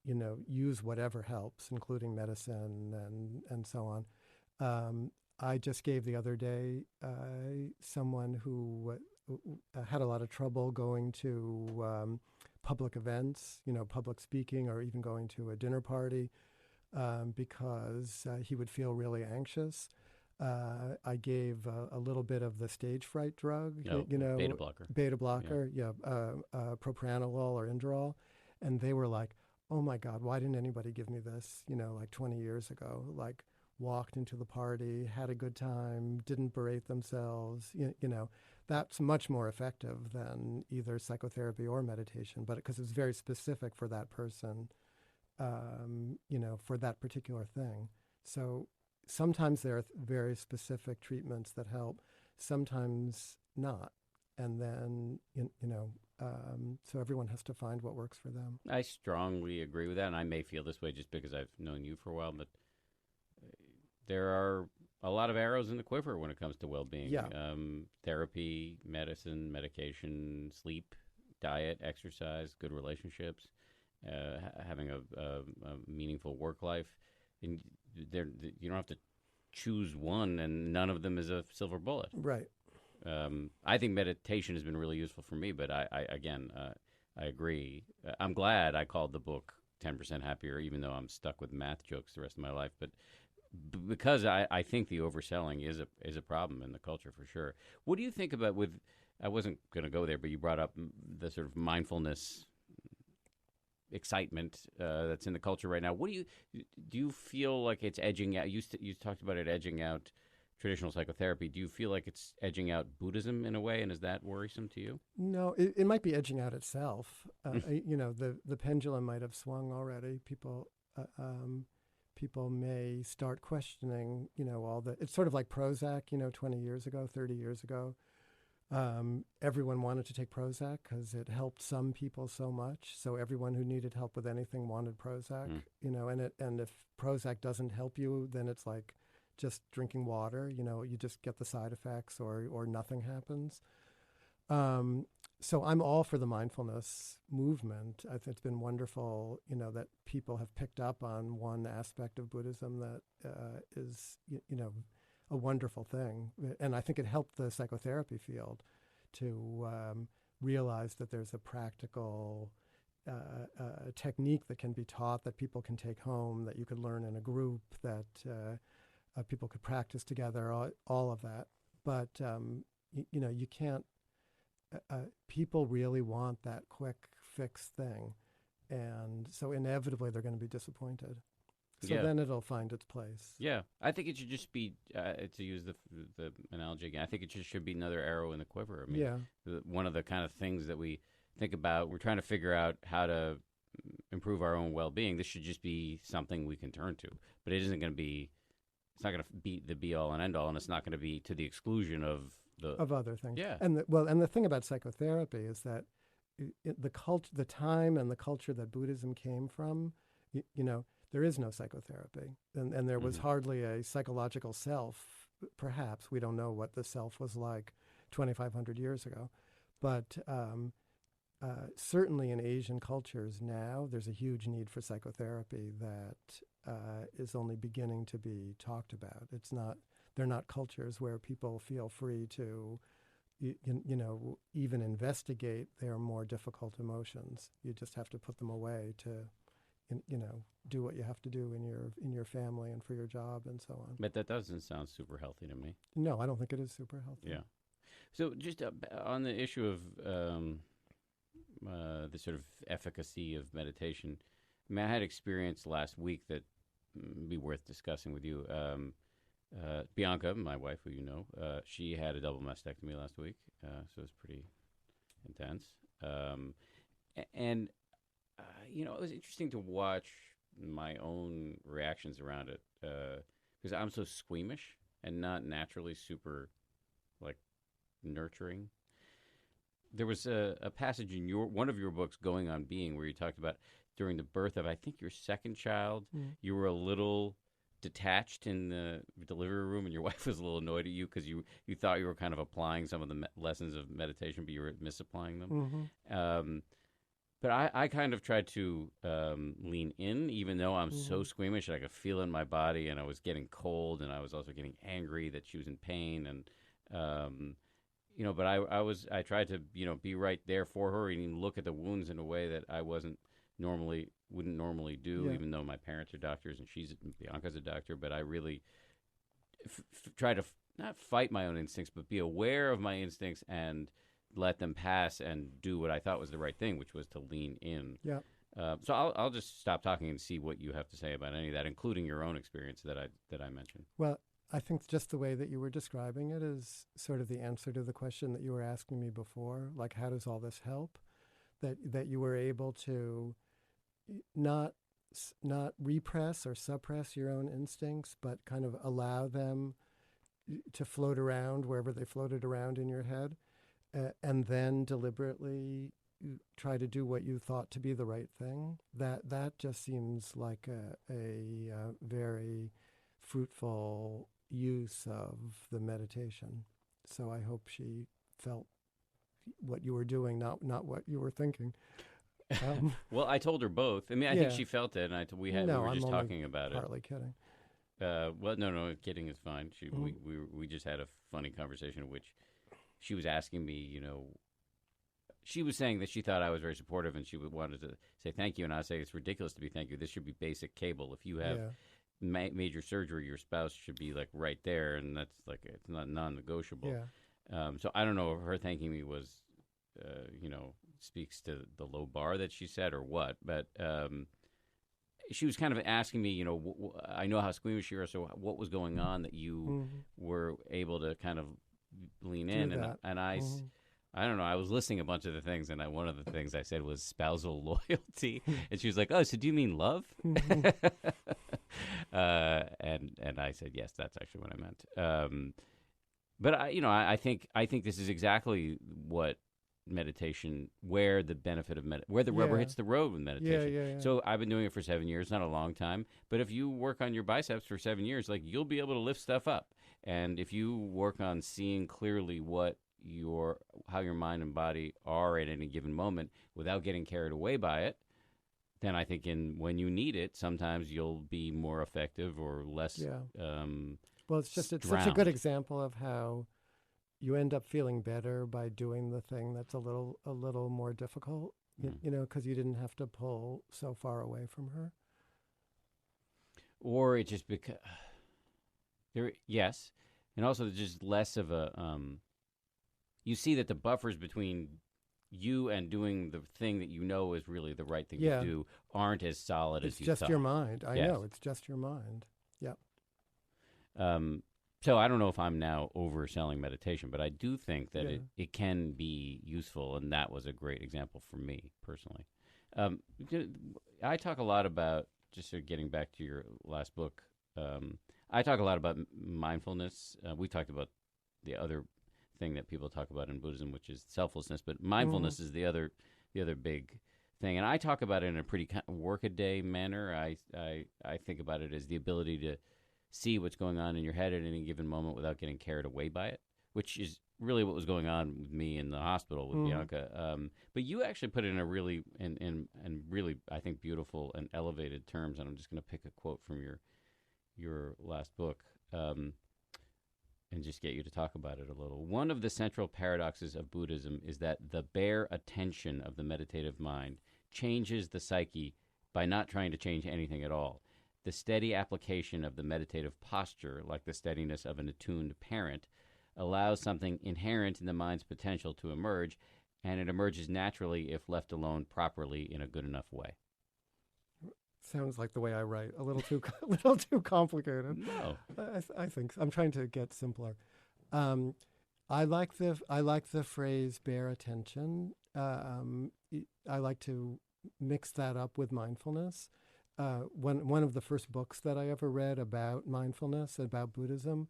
you know, use whatever helps, including medicine and so on. I just gave the other day someone who had a lot of trouble going to public events, you know, public speaking, or even going to a dinner party, because he would feel really anxious. I gave a little bit of the stage fright drug, you know, beta blocker, propranolol or Inderol, and they were like, "Oh my God, why didn't anybody give me this?" You know, like 20 years ago. Like, walked into the party, had a good time, didn't berate themselves. You know, that's much more effective than either psychotherapy or meditation, but because it's very specific for that person, you know, for that particular thing. So sometimes there are very specific treatments that help, sometimes not. And then, so everyone has to find what works for them. I strongly agree with that, and I may feel this way just because I've known you for a while, but there are a lot of arrows in the quiver when it comes to well-being. Yeah. Therapy, medicine, medication, sleep, diet, exercise, good relationships, having a meaningful work life. And you don't have to choose one, and none of them is a silver bullet. Right. I think meditation has been really useful for me, but I agree. I'm glad I called the book 10% Happier, even though I'm stuck with math jokes the rest of my life. But because I think the overselling is a problem in the culture for sure. What do you think about I wasn't going to go there, but you brought up the sort of mindfulness excitement that's in the culture right now. What do you feel like it's edging out? You talked about it edging out traditional psychotherapy. Do you feel like it's edging out Buddhism in a way, and is that worrisome to you? No, it might be edging out itself. You know, the pendulum might have swung already. People may start questioning, you know, it's sort of like Prozac, you know, 20 years ago, 30 years ago. Everyone wanted to take Prozac because it helped some people so much. So everyone who needed help with anything wanted Prozac, you know, and if Prozac doesn't help you, then it's like just drinking water, you know, you just get the side effects or nothing happens. So I'm all for the mindfulness movement. I think it's been wonderful, you know, that people have picked up on one aspect of Buddhism that is, you know, a wonderful thing. And I think it helped the psychotherapy field to realize that there's a practical technique that can be taught, that people can take home, that you could learn in a group, that people could practice together, all of that. But, you can't, people really want that quick fix thing. And so inevitably they're going to be disappointed. So then it'll find its place. Yeah, I think it should just be, to use the analogy again, I think it just should be another arrow in the quiver. I mean, one of the kind of things that we think about, we're trying to figure out how to improve our own well-being. This should just be something we can turn to. But it isn't going to be, it's not going to be the be-all and end-all, and it's not going to be to the exclusion of other things. Yeah. And the thing about psychotherapy is that the time and the culture that Buddhism came from, there is no psychotherapy, and there was hardly a psychological self. Perhaps we don't know what the self was like 2,500 years ago, but certainly in Asian cultures now, there's a huge need for psychotherapy that is only beginning to be talked about. They're not cultures where people feel free to, even investigate their more difficult emotions. You just have to put them away to, do what you have to do in your family and for your job and so on. But that doesn't sound super healthy to me. No, I don't think it is super healthy. Yeah. So just on the issue of the sort of efficacy of meditation, I mean, I had experience last week that would be worth discussing with you. Bianca, my wife, who you know, she had a double mastectomy last week, so it was pretty intense. It was interesting to watch my own reactions around it because I'm so squeamish and not naturally super, nurturing. There was a passage in one of your books, Going on Being, where you talked about during the birth of, I think, your second child, you were a little detached in the delivery room, and your wife was a little annoyed at you because you thought you were kind of applying some of the lessons of meditation, but you were misapplying them. But I kind of tried to lean in, even though I'm so squeamish. I could feel it in my body, and I was getting cold, and I was also getting angry that she was in pain, and but I tried to be right there for her and look at the wounds in a way that I wouldn't normally do, even though my parents are doctors and Bianca's a doctor. But I really try to not fight my own instincts, but be aware of my instincts and let them pass and do what I thought was the right thing, which was to lean in. Yeah. So I'll just stop talking and see what you have to say about any of that, including your own experience that I mentioned. Well, I think just the way that you were describing it is sort of the answer to the question that you were asking me before, like how does all this help? That you were able to not repress or suppress your own instincts, but kind of allow them to float around wherever they floated around in your head. And then deliberately try to do what you thought to be the right thing. That just seems like a very fruitful use of the meditation. So I hope she felt what you were doing, not what you were thinking. Well, I told her both. I mean, I think she felt it, and we were just talking about it. Partly kidding. Well, no, kidding is fine. We just had a funny conversation in which she was asking me, she was saying that she thought I was very supportive and she wanted to say thank you. And I say it's ridiculous to be thank you. This should be basic cable. If you have major surgery, your spouse should be right there. And that's it's not non-negotiable. Yeah. So I don't know if her thanking me was, speaks to the low bar that she set or what. But she was kind of asking me, I know how squeamish you are. So what was going on that you were able to kind of lean in, and I don't know. I was listing a bunch of the things, and one of the things I said was spousal loyalty, and she was like, "Oh, so do you mean love?" And I said, "Yes, that's actually what I meant." But I think this is exactly what meditation, where the benefit of where the rubber hits the road with meditation. Yeah. So I've been doing it for 7 years, not a long time, but if you work on your biceps for 7 years, you'll be able to lift stuff up. And if you work on seeing clearly how your mind and body are at any given moment without getting carried away by it, then I think when you need it, sometimes you'll be more effective or less. Well, it's such a good example of how you end up feeling better by doing the thing that's a little more difficult. you know, because you didn't have to pull so far away from her. Or it just because yes, and also there's just less of a you see that the buffers between you and doing the thing that you know is really the right thing to do aren't as solid as you thought. It's just your mind. I know, it's just your mind. Yeah. So I don't know if I'm now overselling meditation, but I do think that it can be useful, and that was a great example for me personally. I talk a lot about, just sort of getting back to your last book, I talk a lot about mindfulness. We talked about the other thing that people talk about in Buddhism, which is selflessness, but mindfulness is the other big thing. And I talk about it in a pretty workaday manner. I think about it as the ability to see what's going on in your head at any given moment without getting carried away by it, which is really what was going on with me in the hospital with Bianca. But you actually put it in a really, and really, I think, beautiful and elevated terms. And I'm just going to pick a quote from your last book and just get you to talk about it a little. One of the central paradoxes of Buddhism is that the bare attention of the meditative mind changes the psyche by not trying to change anything at all. The steady application of the meditative posture, like the steadiness of an attuned parent, allows something inherent in the mind's potential to emerge, and it emerges naturally if left alone properly in a good enough way. Sounds like the way I write. A little too complicated. No, I think I'm trying to get simpler. I like the phrase "bare attention." I like to mix that up with mindfulness. One of the first books that I ever read about mindfulness, about Buddhism,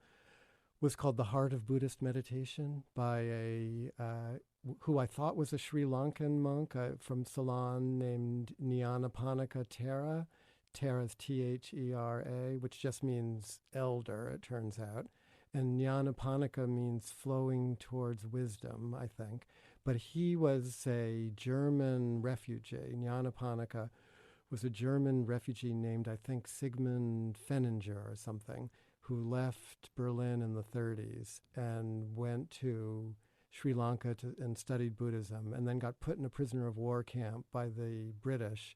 was called "The Heart of Buddhist Meditation" by who I thought was a Sri Lankan monk from Ceylon named Nyanaponika Thera. Thera's Thera, which just means elder, it turns out. And Nyanaponika means flowing towards wisdom, I think. But he was a German refugee. Nyanaponika was a German refugee named, I think, Sigmund Fenninger or something, who left Berlin in the 30s and went to Sri Lanka and studied Buddhism, and then got put in a prisoner of war camp by the British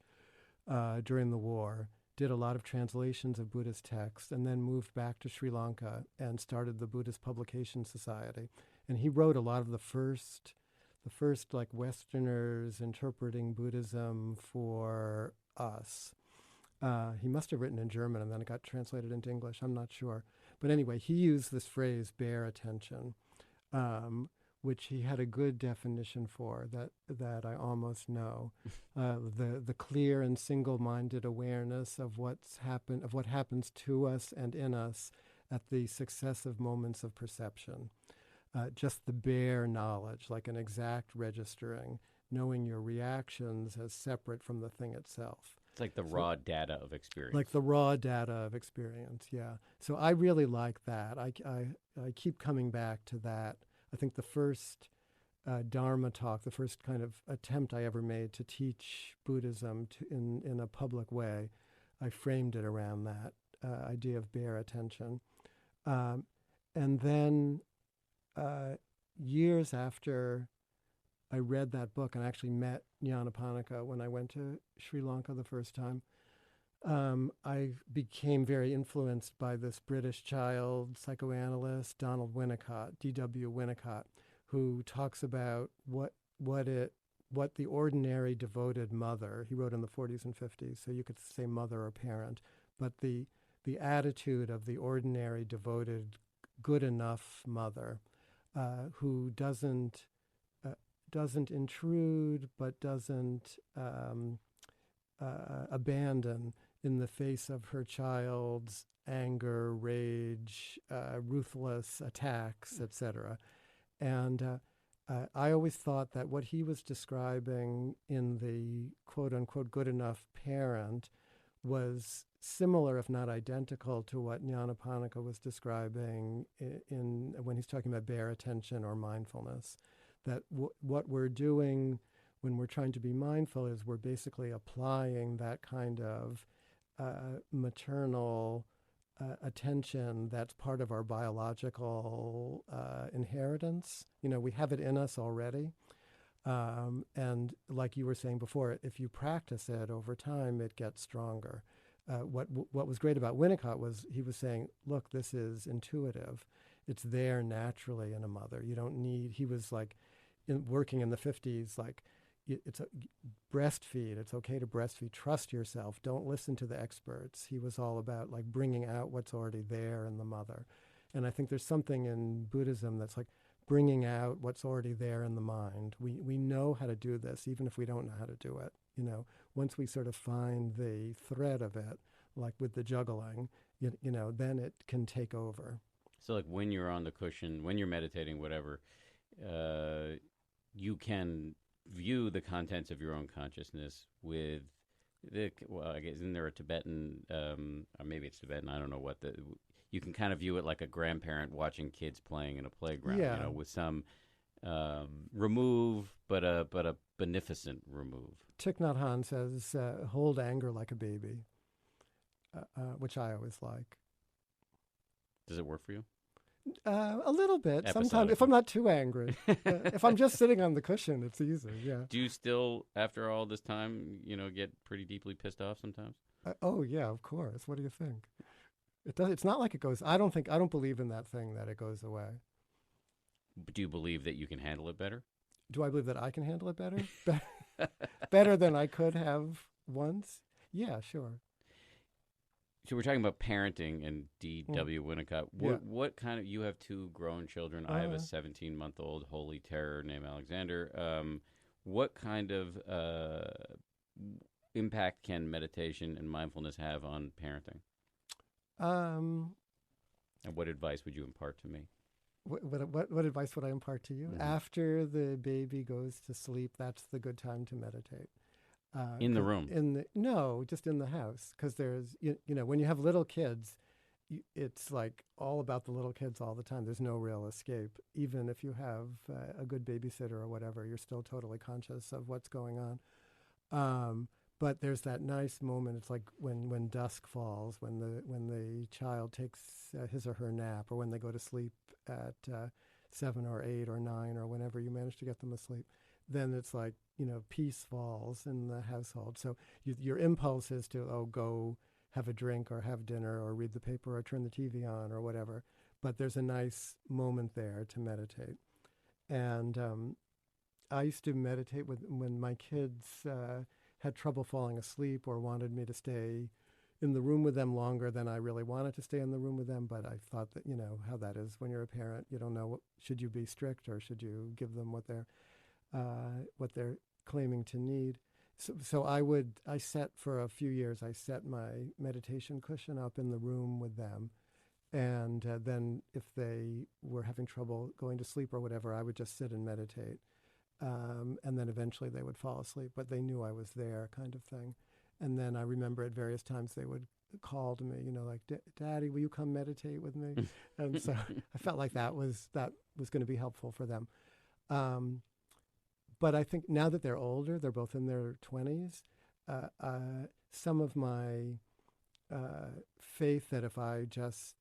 during the war, did a lot of translations of Buddhist texts, and then moved back to Sri Lanka and started the Buddhist Publication Society. And he wrote a lot of the first like Westerners interpreting Buddhism for us. He must have written in German and then it got translated into English. I'm not sure. But anyway, he used this phrase, bare attention, which he had a good definition for that I almost know. The clear and single-minded awareness of what happens to us and in us at the successive moments of perception. Just the bare knowledge, like an exact registering, knowing your reactions as separate from the thing itself. it's like the raw data of experience. Like the raw data of experience, yeah. So I really like that. I keep coming back to that. I think the first Dharma talk, the first kind of attempt I ever made to teach Buddhism in a public way, I framed it around that idea of bare attention. And then years after I read that book and actually met Nyanaponika when I went to Sri Lanka the first time, I became very influenced by this British child psychoanalyst, Donald Winnicott, D.W. Winnicott, who talks about what the ordinary devoted mother, he wrote in the 40s and 50s, so you could say mother or parent, but the attitude of the ordinary devoted good enough mother who doesn't intrude but doesn't abandon in the face of her child's anger, rage, ruthless attacks, etc. And I always thought that what he was describing in the quote-unquote good enough parent was similar, if not identical, to what Nyanaponika was describing when he's talking about bare attention or mindfulness. That what we're doing when we're trying to be mindful is we're basically applying that kind of maternal attention that's part of our biological inheritance. You know, we have it in us already. And like you were saying before, if you practice it over time, it gets stronger. What was great about Winnicott was he was saying, look, this is intuitive. It's there naturally in a mother. You don't need, he was like working in the 50s, like it's a breastfeed. It's okay to breastfeed. Trust yourself. Don't listen to the experts. He was all about like bringing out what's already there in the mother. And I think there's something in Buddhism that's like bringing out what's already there in the mind. We know how to do this, even if we don't know how to do it. You know, once we sort of find the thread of it, like with the juggling, you know, then it can take over. So, like when you're on the cushion, when you're meditating, whatever, you can view the contents of your own consciousness with well, I guess, isn't there a Tibetan, or maybe it's Tibetan, I don't know what you can kind of view it like a grandparent watching kids playing in a playground, Yeah. you know, with some remove, but a beneficent remove. Thich Nhat Hanh says, hold anger like a baby, which I always like. Does it work for you? A little bit. Sometimes, if Episodically. I'm not too angry. If I'm just sitting on the cushion, it's easy, yeah. Do you still, after all this time, you know, get pretty deeply pissed off sometimes? Oh, yeah, of course. What do you think? It's not like it goes, I don't believe in that thing that it goes away. But do you believe that you can handle it better? Do I believe that I can handle it better? Better than I could have once? Yeah, sure. So we're talking about parenting and D.W. Winnicott. What kind of, you have two grown children. I have a 17-month-old holy terror named Alexander. What kind of impact can meditation and mindfulness have on parenting? And what advice would you impart to me? What advice would I impart to you? Mm-hmm. After the baby goes to sleep, that's the good time to meditate. In the room? No, just in the house. Because there's, you know, when you have little kids, it's like all about the little kids all the time. There's no real escape. Even if you have a good babysitter or whatever, you're still totally conscious of what's going on. But there's that nice moment. It's like when dusk falls, when the child takes his or her nap, or when they go to sleep at 7 or 8 or 9 or whenever you manage to get them asleep. Then it's like, you know, peace falls in the household. So your impulse is to, go have a drink or have dinner or read the paper or turn the TV on or whatever. But there's a nice moment there to meditate. And I used to meditate when my kids had trouble falling asleep or wanted me to stay in the room with them longer than I really wanted to stay in the room with them. But I thought that, you know, how that is when you're a parent. You don't know, should you be strict or should you give them what they're claiming to need. So I set for a few years, I set my meditation cushion up in the room with them. And then if they were having trouble going to sleep or whatever, I would just sit and meditate. And then eventually they would fall asleep, but they knew I was there, kind of thing. And then I remember at various times they would call to me, you know, like, Daddy, will you come meditate with me? And so I felt like that was going to be helpful for them. But I think now that they're older, they're both in their 20s, some of my faith that if I just,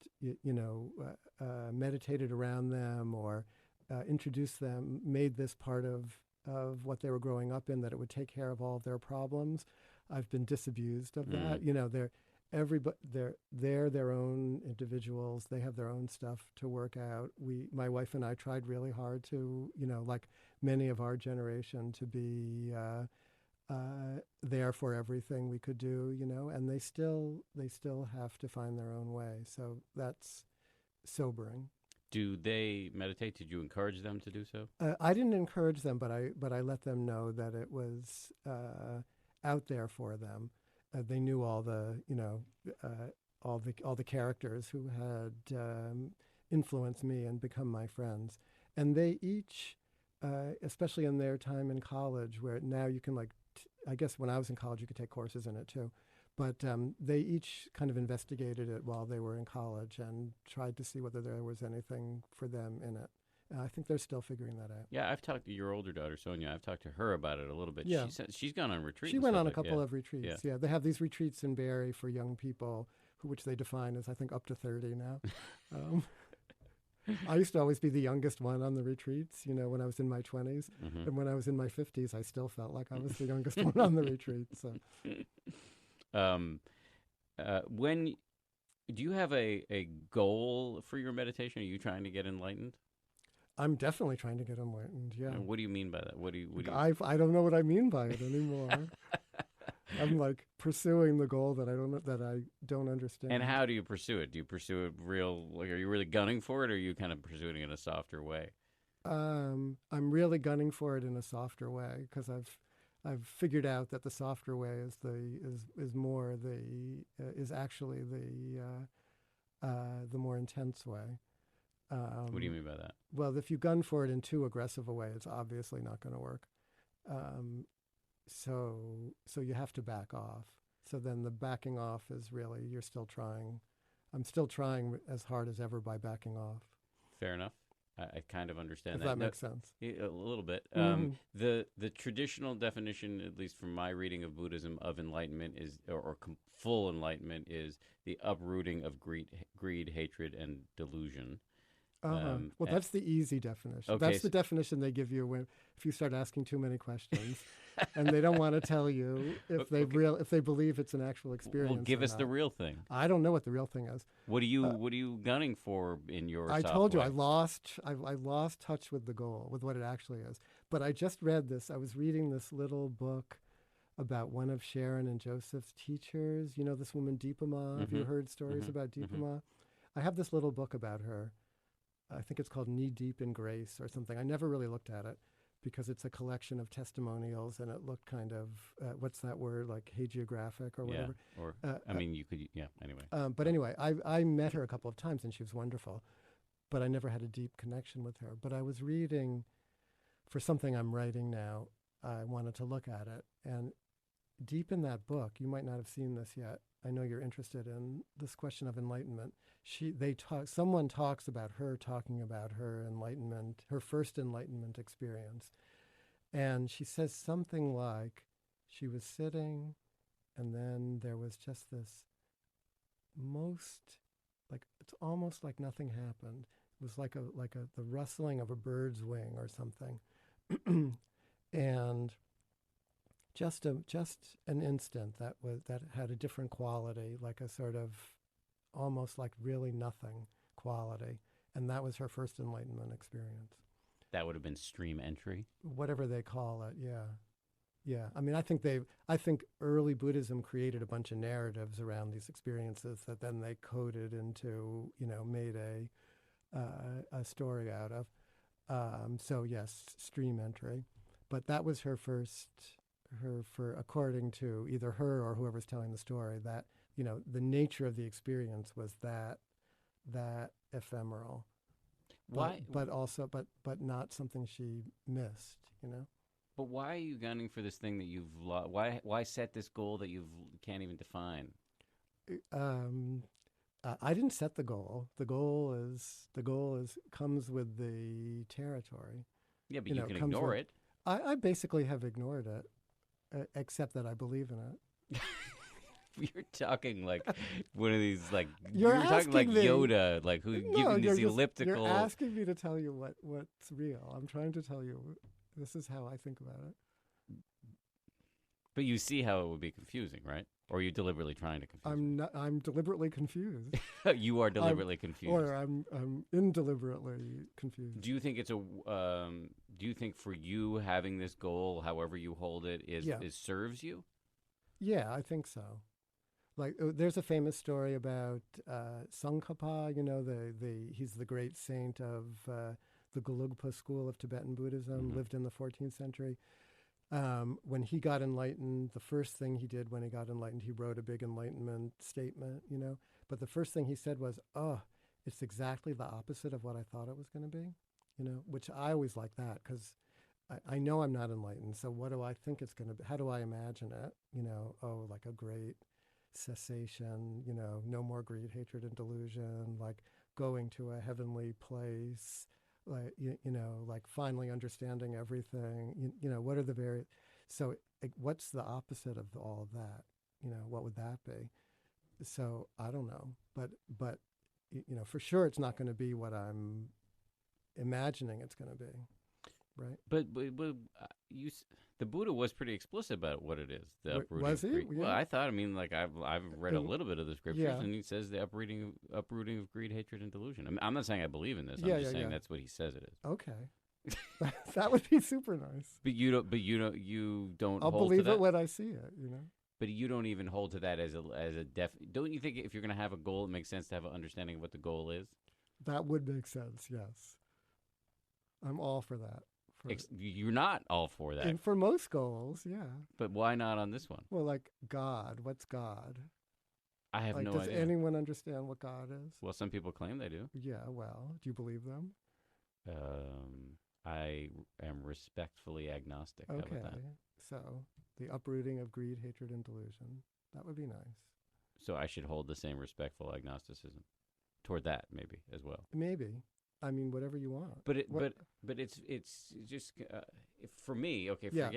meditated around them or introduced them, made this part of what they were growing up in, that it would take care of all of their problems, I've been disabused of that. You know, they're their own individuals. They have their own stuff to work out. My wife and I tried really hard to, you know, like many of our generation, to be there for everything we could do, you know, and they still have to find their own way. So that's sobering. Do they meditate? Did you encourage them to do so? I didn't encourage them, but I let them know that it was out there for them. They knew all the, you know, all the characters who had influenced me and become my friends, and they each, especially in their time in college, where now you can I guess when I was in college you could take courses in it too, but they each kind of investigated it while they were in college and tried to see whether there was anything for them in it. I think they're still figuring that out. Yeah, I've talked to your older daughter, Sonia. I've talked to her about it a little bit. Yeah. She's gone on retreats. She went on a couple of retreats. Yeah, they have these retreats in Barrie for young people, which they define as, I think, up to 30 now. I used to always be the youngest one on the retreats, when I was in my 20s. And when I was in my 50s, I still felt like I was the youngest one on the retreat. So, when do you have a goal for your meditation? Are you trying to get enlightened? I'm definitely trying to get enlightened. Yeah. And what do you mean by that? What do you? I don't know what I mean by it anymore. I'm like pursuing the goal that I don't understand. And how do you pursue it? Do you pursue it like, are you really gunning for it, or are you kind of pursuing it in a softer way? I'm really gunning for it in a softer way because I've figured out that the softer way is actually the more intense way. What do you mean by that? Well, if you gun for it in too aggressive a way, it's obviously not going to work. So you have to back off. So then the backing off is really, you're still trying. I'm still trying as hard as ever by backing off. Fair enough. I kind of understand If that makes sense. A little bit. The traditional definition, at least from my reading of Buddhism, of enlightenment is, or full enlightenment is the uprooting of greed, hatred, and delusion. Well, that's the easy definition. Okay, that's the definition they give you if you start asking too many questions, and they don't want to tell you if they believe it's an actual experience. Well, give us the real thing. I don't know what the real thing is. What are you gunning for in your? I told you I lost touch with the goal, with what it actually is. But I just read this. I was reading this little book about one of Sharon and Joseph's teachers. You know this woman Deepa Ma. Have you heard stories about Deepa Ma? I have this little book about her. I think it's called Knee Deep in Grace or something. I never really looked at it because it's a collection of testimonials, and it looked kind of, what's that word, like hagiographic or whatever. Yeah, or, I mean, you could, yeah, anyway. But anyway, I met her a couple of times, and she was wonderful, but I never had a deep connection with her. But I was reading, for something I'm writing now, I wanted to look at it, and deep in that book, you might not have seen this yet, I know you're interested in this question of enlightenment. Someone talks about her talking about her enlightenment, her first enlightenment experience. And she says something like, she was sitting, and then there was just this it's almost like nothing happened. It was like the rustling of a bird's wing or something. And just an instant that had a different quality, like a sort of almost like really nothing quality. And that was her first enlightenment experience. That would have been stream entry? Whatever they call it, yeah. Yeah, I mean, I think early Buddhism created a bunch of narratives around these experiences that then they coded into, made a story out of. So yes, stream entry. But that was according to either her or whoever's telling the story, that, the nature of the experience was that ephemeral. Why? But not something she missed, But why are you gunning for this thing that you've lost? Why set this goal that you can't even define? I didn't set the goal. The goal comes with the territory. Yeah, but you can ignore it. I basically have ignored it, except that I believe in it. You're talking like one of these, like you're talking like me, Yoda, like who's giving this elliptical. You're asking me to tell you what's real. I'm trying to tell you this is how I think about it. But you see how it would be confusing, right? Or are you deliberately trying to confuse? I'm deliberately confused. You are deliberately confused. Or I'm indeliberately confused. Do you think it's do you think for you having this goal, however you hold it, is serves you? Yeah, I think so. Like, there's a famous story about Tsongkhapa. He's the great saint of the Gelugpa school of Tibetan Buddhism, lived in the 14th century. When he got enlightened, the first thing he did when he got enlightened, he wrote a big enlightenment statement, But the first thing he said was, it's exactly the opposite of what I thought it was going to be, which I always like that because I know I'm not enlightened. So what do I think it's going to be? How do I imagine it? Like a great cessation, no more greed, hatred, and delusion, like going to a heavenly place, like, like finally understanding everything, what are the what's the opposite of all of that? What would that be? So I don't know, but for sure it's not going to be what I'm imagining it's going to be, right? The Buddha was pretty explicit about what it is. The uprooting Was of he? greed. Yeah. Well, I thought. I mean, like I've read a little bit of the scriptures, Yeah. and he says the uprooting of greed, hatred, and delusion. I mean, I'm not saying I believe in this. I'm Yeah, just yeah, saying yeah. that's what he says it is. Okay. That would be super nice. But you don't. But you don't. I'll hold believe to that? it when I see it, But you don't even hold to that as a Don't you think if you're going to have a goal, it makes sense to have an understanding of what the goal is? That would make sense, yes. I'm all for that. You're not all for that. And for most goals, yeah. But why not on this one? Well, like God. What's God? I have no does idea. anyone understand what God is? Well, some people claim they do. Yeah, well, do you believe them? I am respectfully agnostic. How Okay. about that? So, the uprooting of greed, hatred, and delusion. That would be nice. So I should hold the same respectful agnosticism toward that, maybe as well. Maybe. I mean, whatever you want. But it's just for me. Okay, Yeah.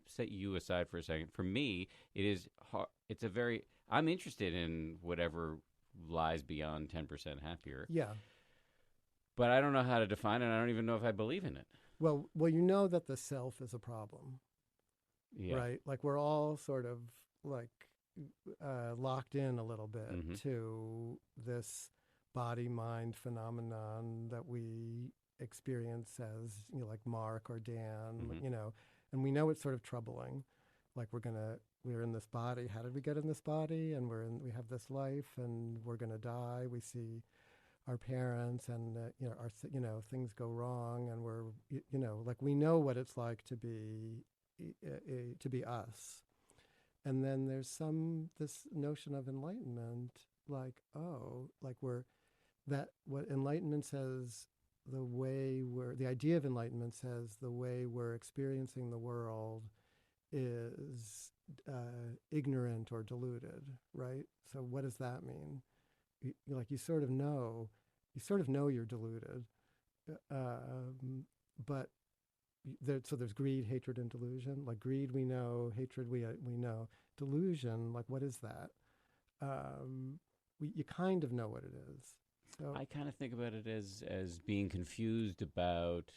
Set you aside for a second. For me, it is hard. It's a very. I'm interested in whatever lies beyond 10% happier. Yeah. But I don't know how to define it. I don't even know if I believe in it. Well, you know that the self is a problem, Yeah. right? Like we're all sort of like locked in a little bit Mhm. to this body-mind phenomenon that we experience as, like Mark or Dan, Mhm. and we know it's sort of troubling. Like we're in this body. How did we get in this body? And we have this life, and we're going to die. We see our parents, and things go wrong, and we're like we know what it's like to be us. And then there's this notion of enlightenment, like what enlightenment says, the idea of enlightenment says the way we're experiencing the world is ignorant or deluded, right? So what does that mean? You sort of know you're deluded, but there's greed, hatred, and delusion. Like greed, we know; hatred, we know. Delusion, like what is that? You kind of know what it is. So I kind of think about it as being confused about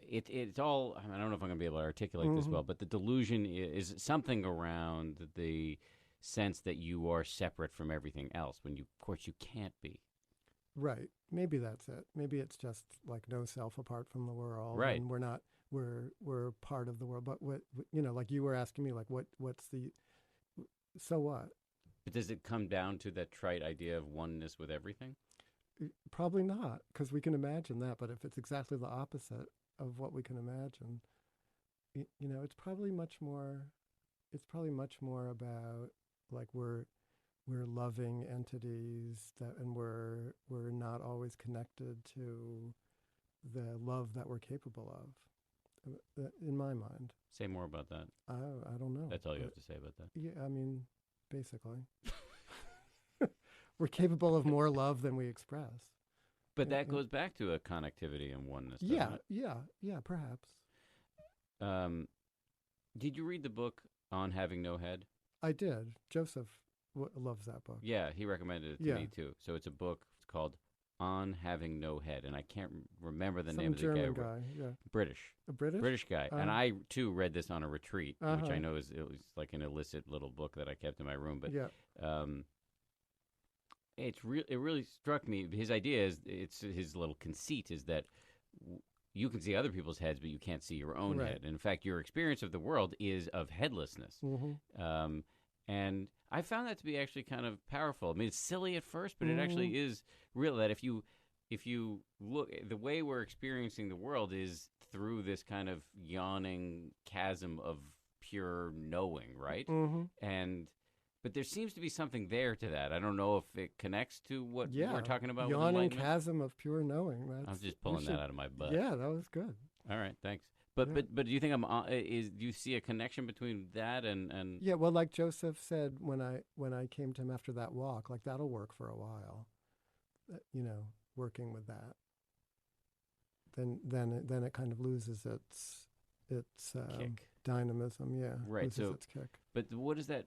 it's all. I don't know if I'm going to be able to articulate this well, but the delusion is something around the sense that you are separate from everything else when of course you can't be. Right. Maybe that's it. Maybe it's just like no self apart from the world. Right. And we're part of the world. But what like you were asking me, like so what? But does it come down to that trite idea of oneness with everything? Probably not, because we can imagine that. But if it's exactly the opposite of what we can imagine, it's probably much more. It's probably much more about like we're loving entities and we're not always connected to the love that we're capable of. In my mind. Say more about that. I don't know. That's all you have to say about that. Yeah, I mean, basically. We're capable of more love than we express. But that goes back to a connectivity and oneness, doesn't it? Yeah, perhaps. Did you read the book On Having No Head? I did. Joseph loves that book. Yeah, he recommended it to me too. So it's a book called On Having No Head, and I can't remember the name of the German guy. Yeah. British. A British? British guy. And I, too, read this on a retreat, which I know it was like an illicit little book that I kept in my room. But it really struck me. His idea is, his little conceit is that you can see other people's heads, but you can't see your own head. And in fact, your experience of the world is of headlessness. Mm-hmm. And I found that to be actually kind of powerful. I mean, it's silly at first, but it actually is real. That if you look, the way we're experiencing the world is through this kind of yawning chasm of pure knowing, right? Mm-hmm. But there seems to be something there to that. I don't know if it connects to what we're talking about. Yawning chasm of pure knowing. I was just pulling that out of my butt. Yeah, that was good. All right, thanks. But do you think do you see a connection between that and Yeah, well, like Joseph said when I came to him after that walk, like that'll work for a while. Working with that. Then it kind of loses its kick. dynamism. Yeah, right. loses its kick. But what is that?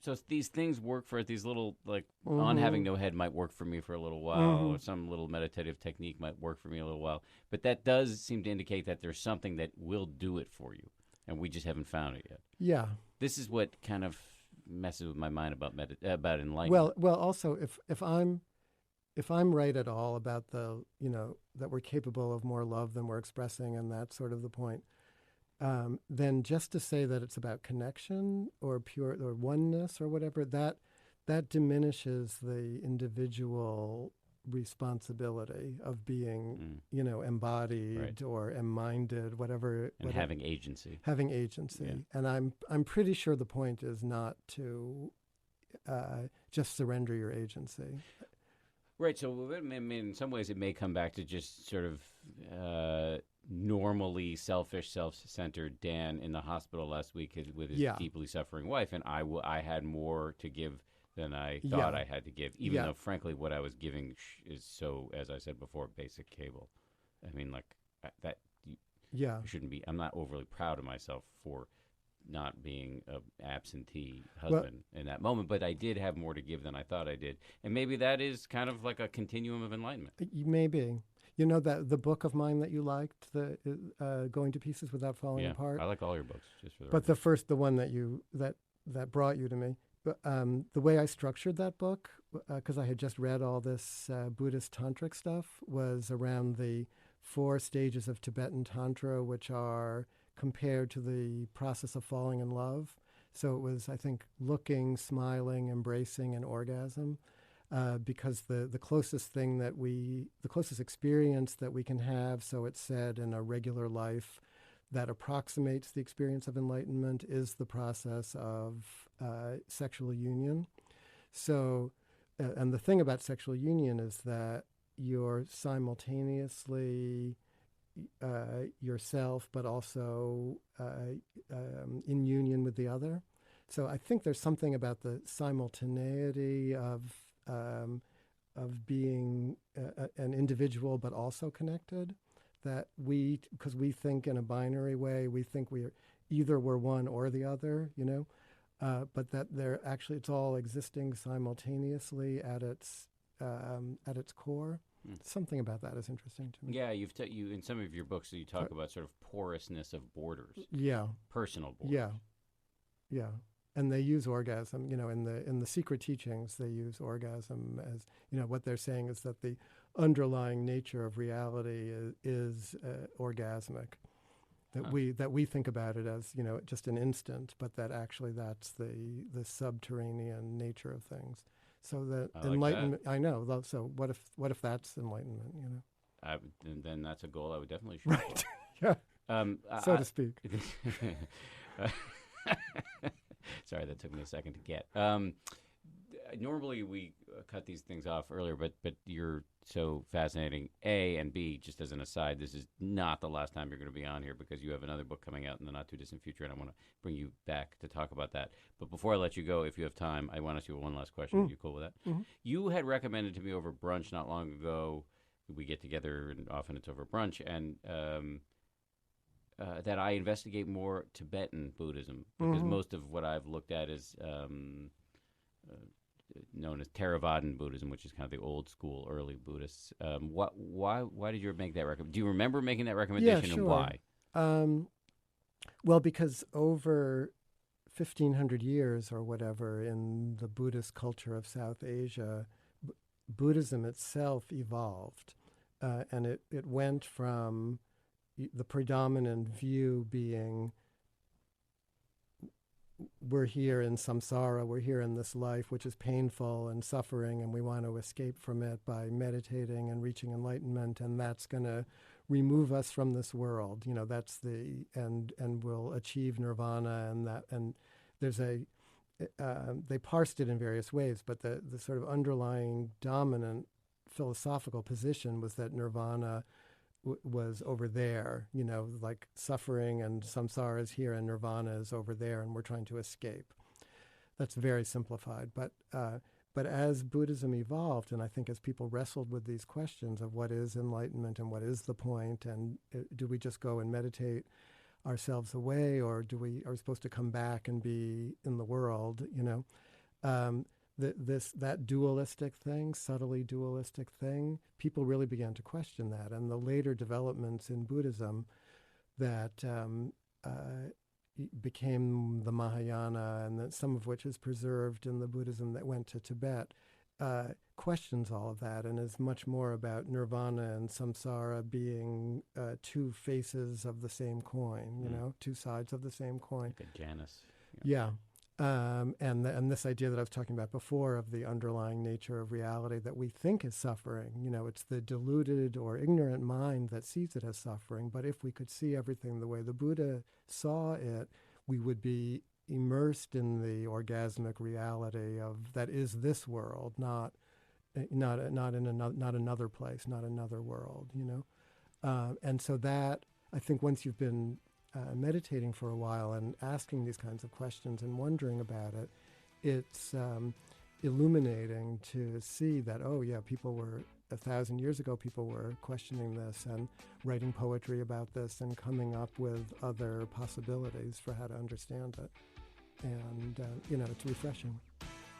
So these things work for these little, like, on having no head might work for me for a little while, or some little meditative technique might work for me a little while. But that does seem to indicate that there's something that will do it for you, and we just haven't found it yet. Yeah. This is what kind of messes with my mind about enlightenment. Well, also if I'm right at all about that we're capable of more love than we're expressing, and that's sort of the point, then just to say that it's about connection or pure or oneness or whatever, that diminishes the individual responsibility of being, embodied Right. or minded, whatever. And having agency. Having agency. Yeah. And I'm pretty sure the point is not to just surrender your agency. Right. So, I mean, in some ways, it may come back to just sort of normally selfish, self-centered Dan in the hospital last week with his deeply suffering wife, and I had more to give than I thought I had to give, even though, frankly, what I was giving is so, as I said before, basic cable. I mean, like, that shouldn't be. I'm not overly proud of myself for not being an absentee husband in that moment, but I did have more to give than I thought I did. And maybe that is kind of like a continuum of enlightenment. Maybe. You know, that the book of mine that you liked, the Going to Pieces Without Falling Apart? I like all your books, just for the But record. the one that brought you to me, the way I structured that book, because I had just read all this Buddhist tantric stuff, was around the 4 stages of Tibetan Tantra, which are compared to the process of falling in love. So it was, I think, looking, smiling, embracing, and orgasm. Because the closest experience that we can have, so it's said, in a regular life that approximates the experience of enlightenment is the process of sexual union. So, and the thing about sexual union is that you're simultaneously yourself, but also in union with the other. So I think there's something about the simultaneity of being an individual but also connected, that because we think in a binary way, we think we're one or the other, but that it's all existing simultaneously at its core. Something about that is interesting to me. Yeah, you in some of your books you talk about sort of porousness of borders. Yeah. Personal borders. Yeah. And they use orgasm, in the secret teachings, they use orgasm as, what they're saying is that the underlying nature of reality is orgasmic. That we think about it as, just an instant, but that actually that's the subterranean nature of things. So that enlightenment, that. I know. So what if that's enlightenment? And then that's a goal I would definitely shoot right. Yeah. So to speak. Sorry, that took me a second to get. Normally we cut these things off earlier, but you're so fascinating. A and B, just as an aside, this is not the last time you're going to be on here because you have another book coming out in the not too distant future, and I want to bring you back to talk about that. But before I let you go, if you have time, I want to ask you one last question. Are you cool with that? Mm-hmm. You had recommended to me over brunch not long ago. We get together, and often it's over brunch, and that I investigate more Tibetan Buddhism, because most of what I've looked at is known as Theravadan Buddhism, which is kind of the old school, early Buddhists. Why did you make that recommendation? Do you remember making that recommendation, and why? Well, because over 1,500 years or whatever in the Buddhist culture of South Asia, Buddhism itself evolved, and it went from the predominant view being we're here in samsara, we're here in this life, which is painful and suffering, and we want to escape from it by meditating and reaching enlightenment, and that's going to remove us from this world. That's and we'll achieve nirvana, and there's they parsed it in various ways, but the sort of underlying dominant philosophical position was that nirvana was over there, like suffering and samsara is here and nirvana is over there, and we're trying to escape. That's very simplified. But as Buddhism evolved, and I think as people wrestled with these questions of what is enlightenment and what is the point, and do we just go and meditate ourselves away, or are we supposed to come back and be in the world, that dualistic thing, subtly dualistic thing, people really began to question that. And the later developments in Buddhism that became the Mahayana, and that some of which is preserved in the Buddhism that went to Tibet, questions all of that and is much more about nirvana and samsara being two faces of the same coin, two sides of the same coin. Like a Janus. Yeah. And this idea that I was talking about before of the underlying nature of reality that we think is suffering, it's the deluded or ignorant mind that sees it as suffering. But if we could see everything the way the Buddha saw it, we would be immersed in the orgasmic reality of that is this world, not another place, not another world, and so that, I think, once you've been meditating for a while and asking these kinds of questions and wondering about it, it's illuminating to see that, oh yeah, people were 1,000 years ago, people were questioning this and writing poetry about this and coming up with other possibilities for how to understand it. And, it's refreshing.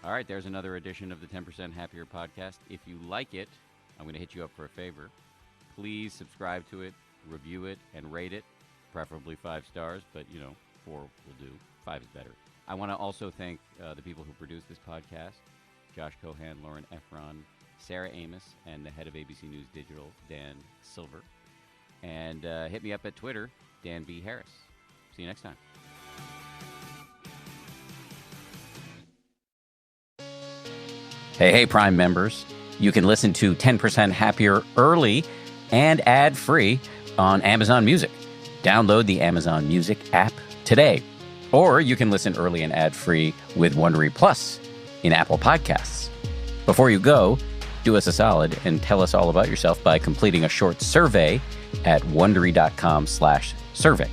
All right, there's another edition of the 10% Happier podcast. If you like it, I'm going to hit you up for a favor. Please subscribe to it, review it, and rate it, preferably 5 stars, but, 4 will do. 5 is better. I want to also thank the people who produced this podcast, Josh Cohan, Lauren Efron, Sarah Amos, and the head of ABC News Digital, Dan Silver. And hit me up at Twitter, Dan B. Harris. See you next time. Hey, Prime members. You can listen to 10% Happier early and ad-free on Amazon Music. Download the Amazon Music app today. Or you can listen early and ad-free with Wondery Plus in Apple Podcasts. Before you go, do us a solid and tell us all about yourself by completing a short survey at Wondery.com/survey.